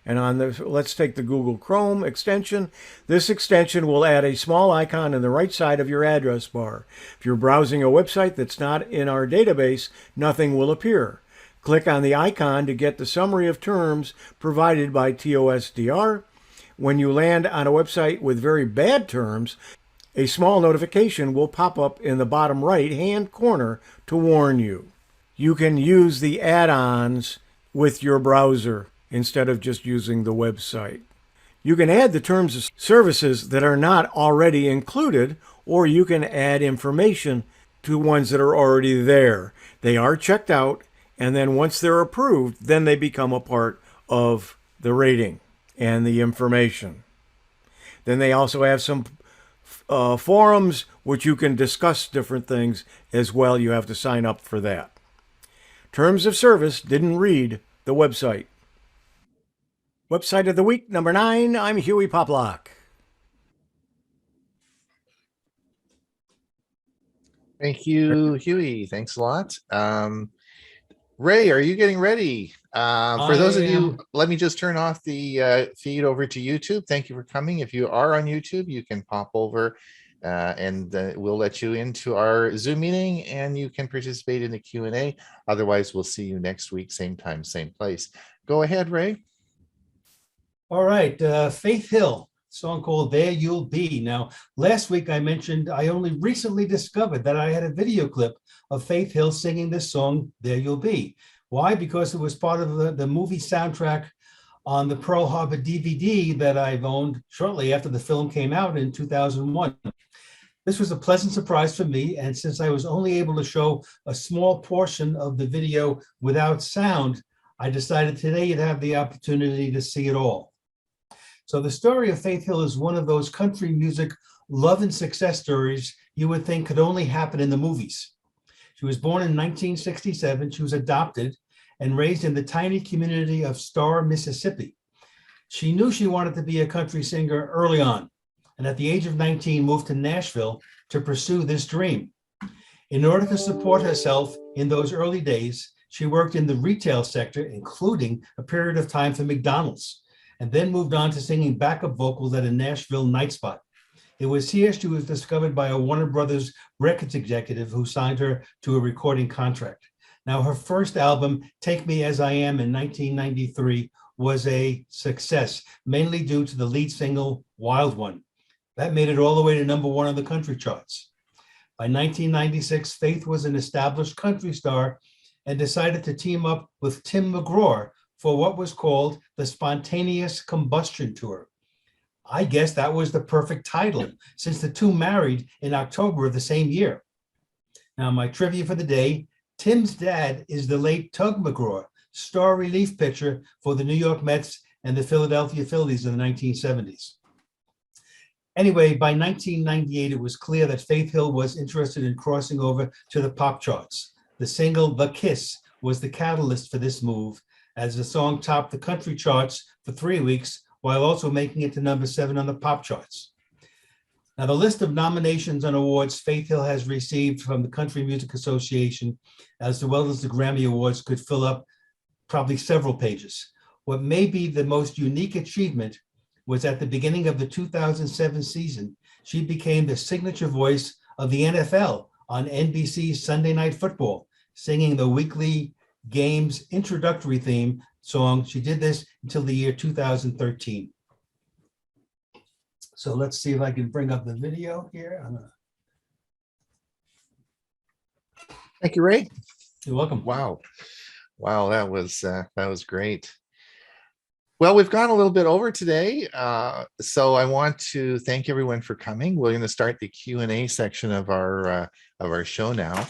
And on the, let's take the Google Chrome extension. This extension will add a small icon in the right side of your address bar. If you're browsing a website that's not in our database, nothing will appear. Click on the icon to get the summary of terms provided by TOSDR. When you land on a website with very bad terms, a small notification will pop up in the bottom right-hand corner to warn you. You can use the add-ons with your browser instead of just using the website. You can add the terms of services that are not already included, or you can add information to ones that are already there. They are checked out, and then once they're approved, then they become a part of the rating and the information. Then they also have some forums which you can discuss different things as well. You have to sign up for that. Terms of service didn't read the website. Website of the week, number 9. I'm Hewie Poplock.
Thank you, Hewie. Thanks a lot. Ray, are you getting ready? For those of you, let me just turn off the feed over to YouTube. Thank you for coming. If you are on YouTube, you can pop over and we'll let you into our Zoom meeting and you can participate in the Q&A. Otherwise, we'll see you next week, same time, same place. Go ahead, Ray.
All right, Faith Hill, song called There You'll Be. Now, last week I mentioned I only recently discovered that I had a video clip of Faith Hill singing this song, There You'll Be. Why? Because it was part of the movie soundtrack on the Pearl Harbor DVD that I've owned shortly after the film came out in 2001. This was a pleasant surprise for me, and since I was only able to show a small portion of the video without sound, I decided today you'd have the opportunity to see it all. So the story of Faith Hill is one of those country music love and success stories you would think could only happen in the movies. She was born in 1967. She was adopted and raised in the tiny community of Star, Mississippi. She knew she wanted to be a country singer early on, and at the age of 19, moved to Nashville to pursue this dream. In order to support herself in those early days, she worked in the retail sector, including a period of time for McDonald's, and then moved on to singing backup vocals at a Nashville night spot. It was here she was discovered by a Warner Brothers records executive who signed her to a recording contract. Now, her first album, Take Me As I Am, in 1993, was a success, mainly due to the lead single, Wild One. That made it all the way to number 1 on the country charts. By 1996, Faith was an established country star and decided to team up with Tim McGraw for what was called the Spontaneous Combustion Tour. I guess that was the perfect title, since the two married in October of the same year. Now, my trivia for the day, Tim's dad is the late Tug McGraw, star relief pitcher for the New York Mets and the Philadelphia Phillies in the 1970s. Anyway, by 1998, it was clear that Faith Hill was interested in crossing over to the pop charts. The single, The Kiss, was the catalyst for this move, as the song topped the country charts for 3 weeks, while also making it to number 7 on the pop charts. Now, the list of nominations and awards Faith Hill has received from the Country Music Association, as well as the Grammy Awards, could fill up probably several pages. What may be the most unique achievement was at the beginning of the 2007 season, she became the signature voice of the NFL on NBC's Sunday Night Football, singing the weekly game's introductory theme song. She did this until the year 2013. So let's see if I can bring up the video here.
Thank you, Ray.
You're welcome.
Wow. That was great. Well, we've gone a little bit over today, so I want to thank everyone for coming. We're going to start the Q&A section of our show now.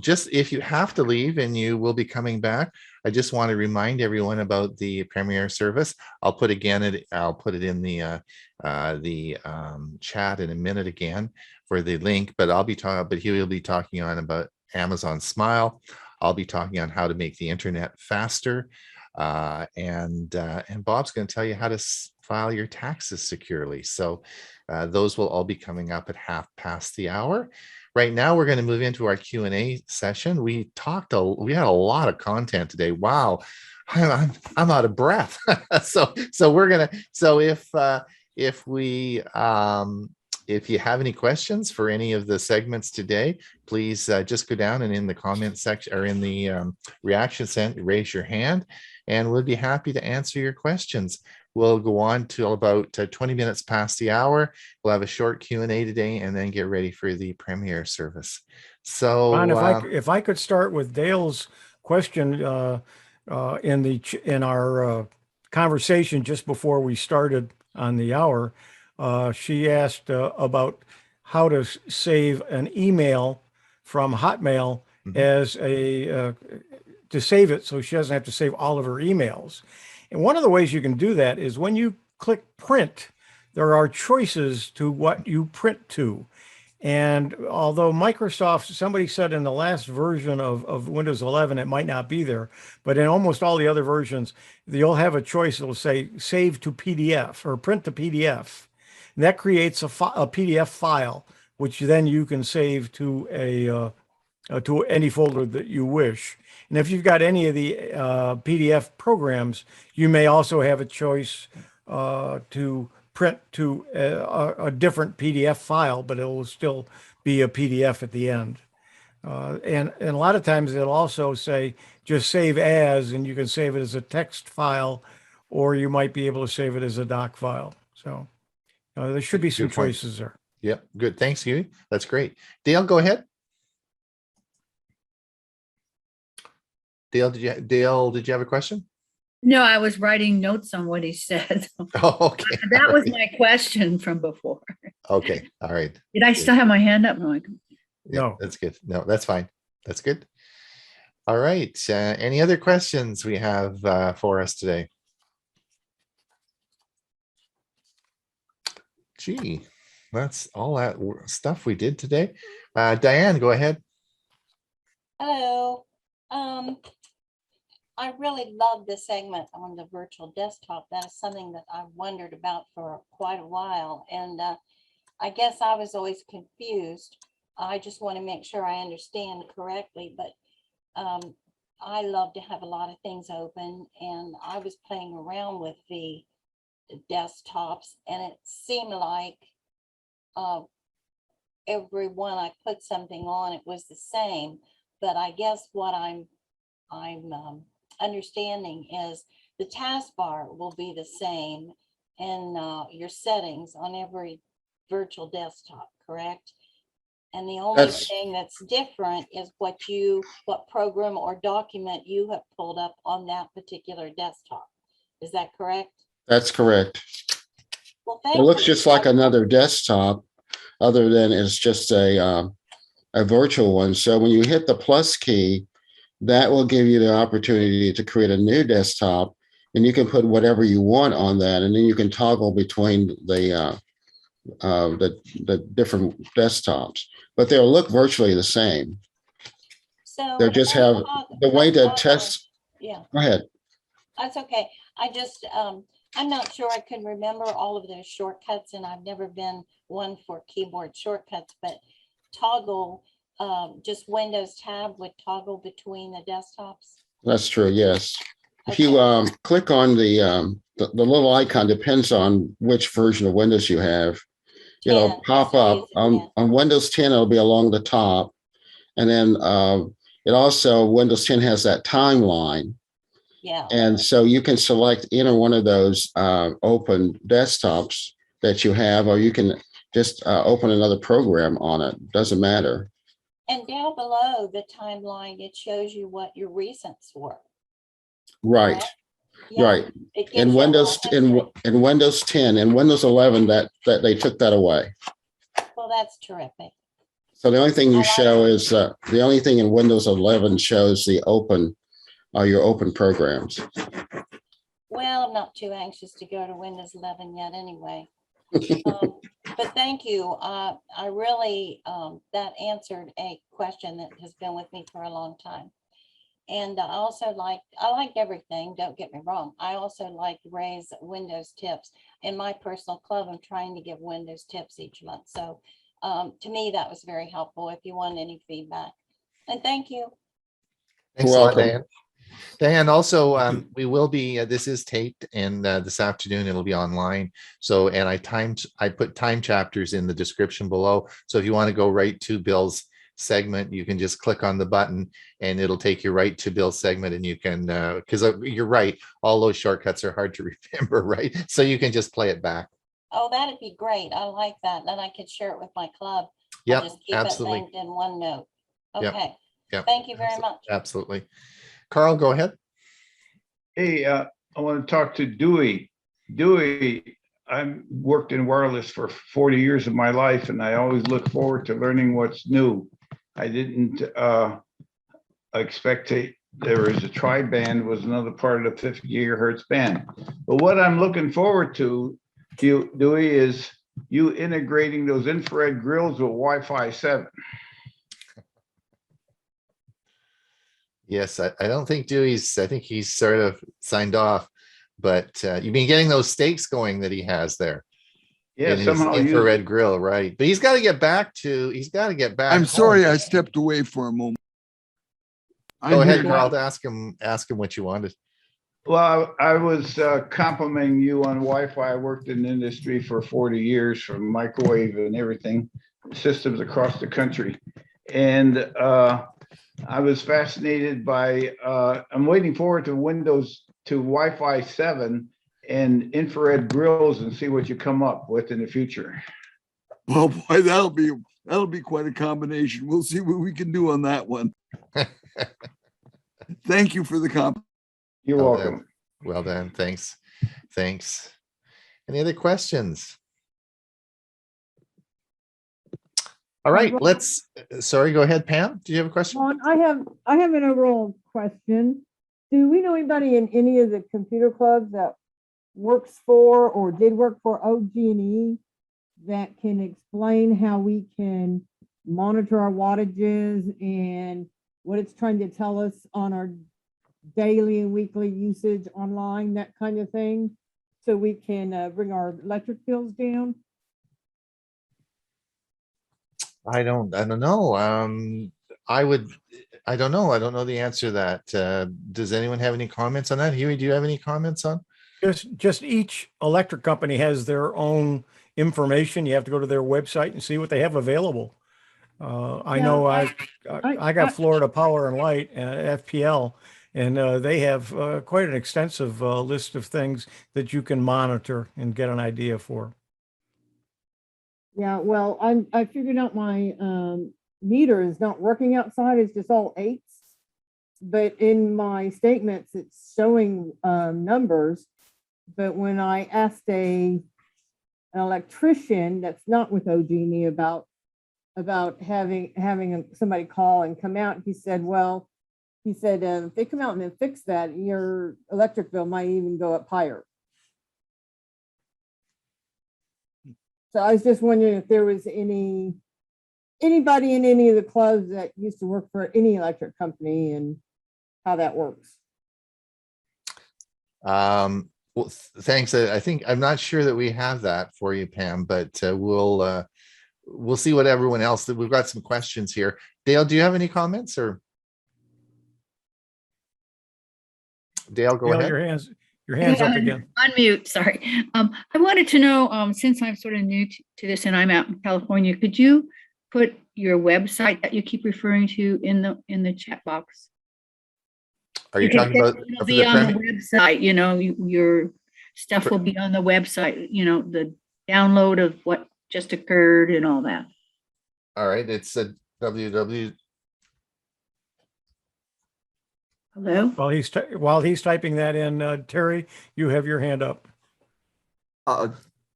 Just if you have to leave and you will be coming back, I just want to remind everyone about the premiere service. I'll put it in the chat in a minute again for the link. But he will be talking about Amazon Smile. I'll be talking on how to make the internet faster. And Bob's going to tell you how to file your taxes securely. So those will all be coming up at 1:30. Right now, we're going to move into our Q&A session. We had a lot of content today. Wow, I'm out of breath. So if you have any questions for any of the segments today, please just go down and in the comment section or in the reaction center, raise your hand, and we'll be happy to answer your questions. We'll go on till about 20 minutes past the hour. We'll have a short Q&A today and then get ready for the premiere service. So
Ron, if I could start with Dale's question in our conversation just before we started on the hour, she asked about how to save an email from Hotmail as to save it so she doesn't have to save all of her emails. And one of the ways you can do that is when you click print, there are choices to what you print to. And although somebody said in the last version of Windows 11, it might not be there, but in almost all the other versions, you'll have a choice. It'll say save to PDF or print to PDF. And that creates a PDF file, which then you can save to to any folder that you wish. And if you've got any of the PDF programs, you may also have a choice to print to a different PDF file, but it will still be a PDF at the end. And a lot of times it'll also say just save as, and you can save it as a text file, or you might be able to save it as a doc file. So there should be some choices there.
Yep, good. Thanks, Hewie. That's great. Dale, go ahead. Dale, did you have a question?
No, I was writing notes on what he said.
Oh, okay.
That was my question from before.
Okay. All right.
Did I still have my hand up? No.
No, that's good. No, that's fine. That's good. All right. Any other questions we have for us today? Gee, that's all that stuff we did today. Diane, go ahead.
Hello. I really love this segment on the virtual desktop. That is something that I've wondered about for quite a while. And I guess I was always confused. I just want to make sure I understand correctly, but I love to have a lot of things open, and I was playing around with the desktops, and it seemed like every one I put something on, it was the same. But I guess what I'm understanding is the taskbar will be the same in your settings on every virtual desktop, correct? And the only thing that's different is what program or document you have pulled up on that particular desktop. Is that correct?
That's correct.
Well,
it looks just like another desktop, other than it's just a virtual one. So when you hit the plus key, that will give you the opportunity to create a new desktop, and you can put whatever you want on that, and then you can toggle between the different desktops, but they'll look virtually the same.
So
they'll just have the way to test.
Yeah.
Go ahead.
That's okay. I just I'm not sure I can remember all of those shortcuts, and I've never been one for keyboard shortcuts, but toggle, just Windows tab would toggle between the desktops.
That's true. Yes. If
Okay.
you click on the little icon, depends on which version of Windows you have.
10,
It'll pop
yes, I'm
up
using 10.
on Windows 10. It'll be along the top, and then it also Windows 10 has that timeline,
Yeah.
and so you can select either one of those open desktops that you have, or you can just open another program on it. Doesn't matter.
And down below the timeline, it shows you what your recents were.
Right.
Correct? Yeah,
Right.
it gives
In
you a
Windows
little
in Windows 10 and Windows 11 that they took that away.
history. Well, that's terrific.
So the only thing
I
you
like
show
it.
is the only thing in Windows 11 shows the open your open programs.
Well, I'm not too anxious to go to Windows 11 yet anyway. But thank you. I really, that answered a question that has been with me for a long time. And I also like everything, don't get me wrong. I also like Ray's Windows tips. In my personal club, I'm trying to give Windows tips each month. So to me, that was very helpful if you want any feedback. And thank you.
Thanks a lot,
Welcome.
Diane. Diane, also, we will be, this is taped, and this afternoon it'll be online. So, and I put time chapters in the description below. So if you want to go right to Bill's segment, you can just click on the button and it'll take you right to Bill's segment, and you can, because you're right, all those shortcuts are hard to remember, right? So you can just play it back.
Oh, that'd be great. I like that. Then I could share it with my club.
Yep,
I'll just keep
absolutely.
it linked in OneNote.
Yep,
Okay.
yep,
Thank you very much.
absolutely. Carl, go ahead.
Hey, I want to talk to Dewey. Dewey, I've worked in wireless for 40 years of my life, and I always look forward to learning what's new. I didn't expect there was a tri-band was another part of the 50 gigahertz band. But what I'm looking forward to, Dewey, is you integrating those infrared grills with Wi-Fi 7.
Yes, I don't think Dewey's, I think he's sort of signed off, but you've been getting those stakes going that he has there.
Yeah,
in his
somehow
infrared grill, right? But he's got to get back.
I'm sorry, I stepped away for a moment.
Go
I'm
ahead,
here.
Carl, to ask him what you wanted.
Well, I was complimenting you on Wi-Fi. I worked in the industry for 40 years, from microwave and everything, systems across the country. And I was fascinated by, I'm waiting forward to Wi-Fi 7 and infrared grills and see what you come up with in the future.
Oh boy, that'll be quite a combination. We'll see what we can do on that one. Thank you for the compliment.
You're welcome.
Well done. Thanks. Any other questions? All right, sorry, go ahead, Pam. Do you have a question?
Ron, I have an overall question. Do we know anybody in any of the computer clubs that works for or did work for OG&E that can explain how we can monitor our wattages and what it's trying to tell us on our daily and weekly usage online, that kind of thing, so we can bring our electric bills down?
I don't know. I don't know. I don't know the answer to that. Does anyone have any comments on that? Hewie, do you have any comments on?
Just each electric company has their own information. You have to go to their website and see what they have available. I know I got Florida Power and Light, FPL, and they have quite an extensive list of things that you can monitor and get an idea for.
Yeah, well, I figured out my meter is not working outside. It's just all 8s. But in my statements, it's showing numbers. But when I asked an electrician that's not with OG&E about having somebody call and come out, he said if they come out and then fix that, your electric bill might even go up higher. So I was just wondering if there was anybody in any of the clubs that used to work for any electric company and how that works.
Well, thanks. I think I'm not sure that we have that for you, Pam, but we'll see what everyone else. We've got some questions here. Dale, do you have any comments or? Dale, go
Dale,
ahead.
your hands up again.
Unmute, sorry. I wanted to know, since I'm sort of new to this and I'm out in California, could you put your website that you keep referring to in the chat box?
Are you
Because
talking about
it'll be on the website, your stuff will be on the website, the download of what just occurred and all that.
All right, it's a www.
Hello?
While he's typing that in, Terry, you have your hand up.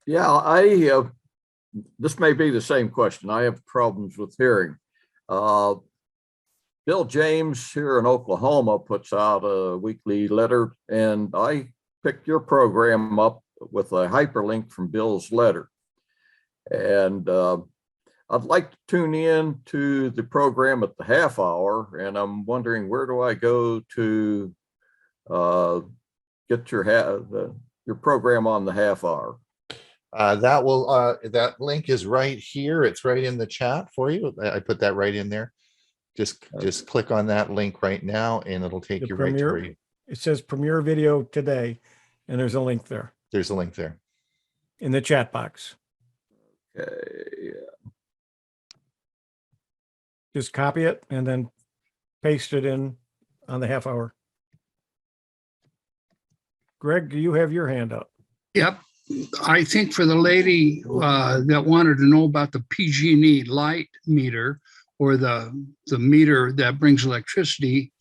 Yeah, this may be the same question. I have problems with hearing. Bill James here in Oklahoma puts out a weekly letter, and I picked your program up with a hyperlink from Bill's letter. And I'd like to tune in to the program at the half hour, and I'm wondering, where do I go to get your program on the half hour?
That link is right here. It's right in the chat for you. I put that right in there. Just click on that link right now, and it'll take you right to where you.
It says Premiere Video today, and there's a link there.
There's a link there
in the chat box.
Okay.
Just copy it and then paste it in on the half hour. Greg, you have your hand up.
Yep. I think for the lady that wanted to know about the PG&E light meter, or the meter that brings electricity,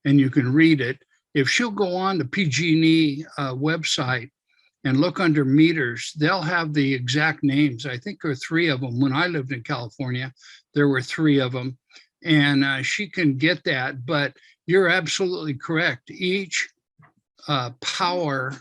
and you can read it, if she'll go on the PG&E website and look under meters, they'll have the exact names. I think there are 3 of them. When I lived in California, there were 3 of them, and she can get that. But you're absolutely correct. Each power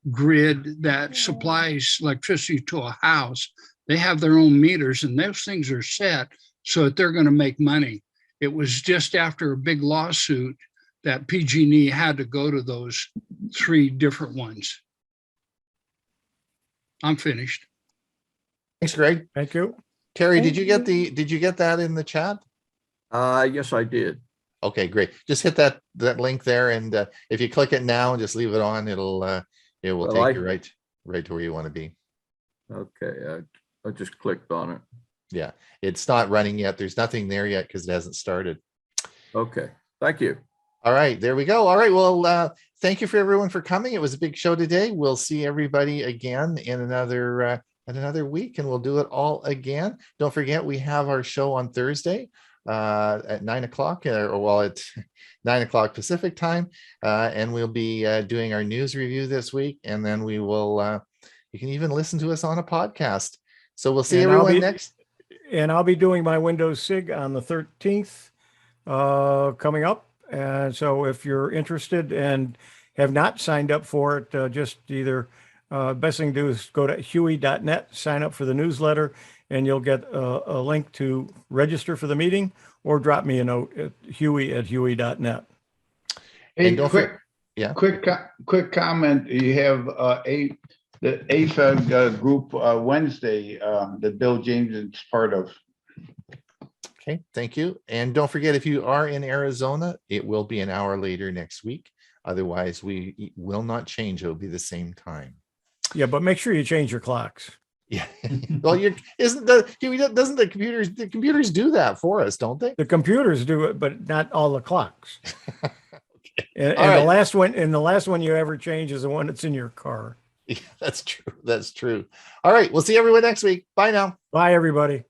grid that supplies electricity to a house, they have their own meters, and those things are set so that they're going to make money. It was just after a big lawsuit that PG&E had to go to those 3 different ones. I'm finished.
Thanks, Greg.
Thank you.
Terry, did you get that in the chat?
Yes, I did.
Okay, great. Just hit that link there, and if you click it now and just leave it on, it will take you right to where you want to be.
Okay, I just clicked on it.
Yeah, it's not running yet. There's nothing there yet because it hasn't started.
Okay, thank you.
All right, there we go. All right, well, thank you for everyone for coming. It was a big show today. We'll see everybody again in another week, and we'll do it all again. Don't forget, we have our show on Thursday at 9 o'clock, at 9 o'clock Pacific time, and we'll be doing our news review this week, and then we will. You can even listen to us on a podcast. So we'll see everyone next.
And I'll be doing my Windows SIG on the 13th coming up. And so if you're interested and have not signed up for it, just either best thing to do is go to hewie.net, sign up for the newsletter, and you'll get a link to register for the meeting, or drop me a note at hewie@hewie.net.
Hey, quick comment. You have the AFEG group Wednesday that Bill James is part of.
Okay, thank you. And don't forget, if you are in Arizona, it will be an hour later next week. Otherwise, we will not change. It will be the same time.
Yeah, but make sure you change your clocks.
Yeah. Well, doesn't the computers do that for us, don't they?
The computers do it, but not all the clocks.
Okay.
And the last one you ever change is the one that's in your car.
Yeah, that's true. That's true. All right, we'll see everyone next week. Bye now.
Bye, everybody.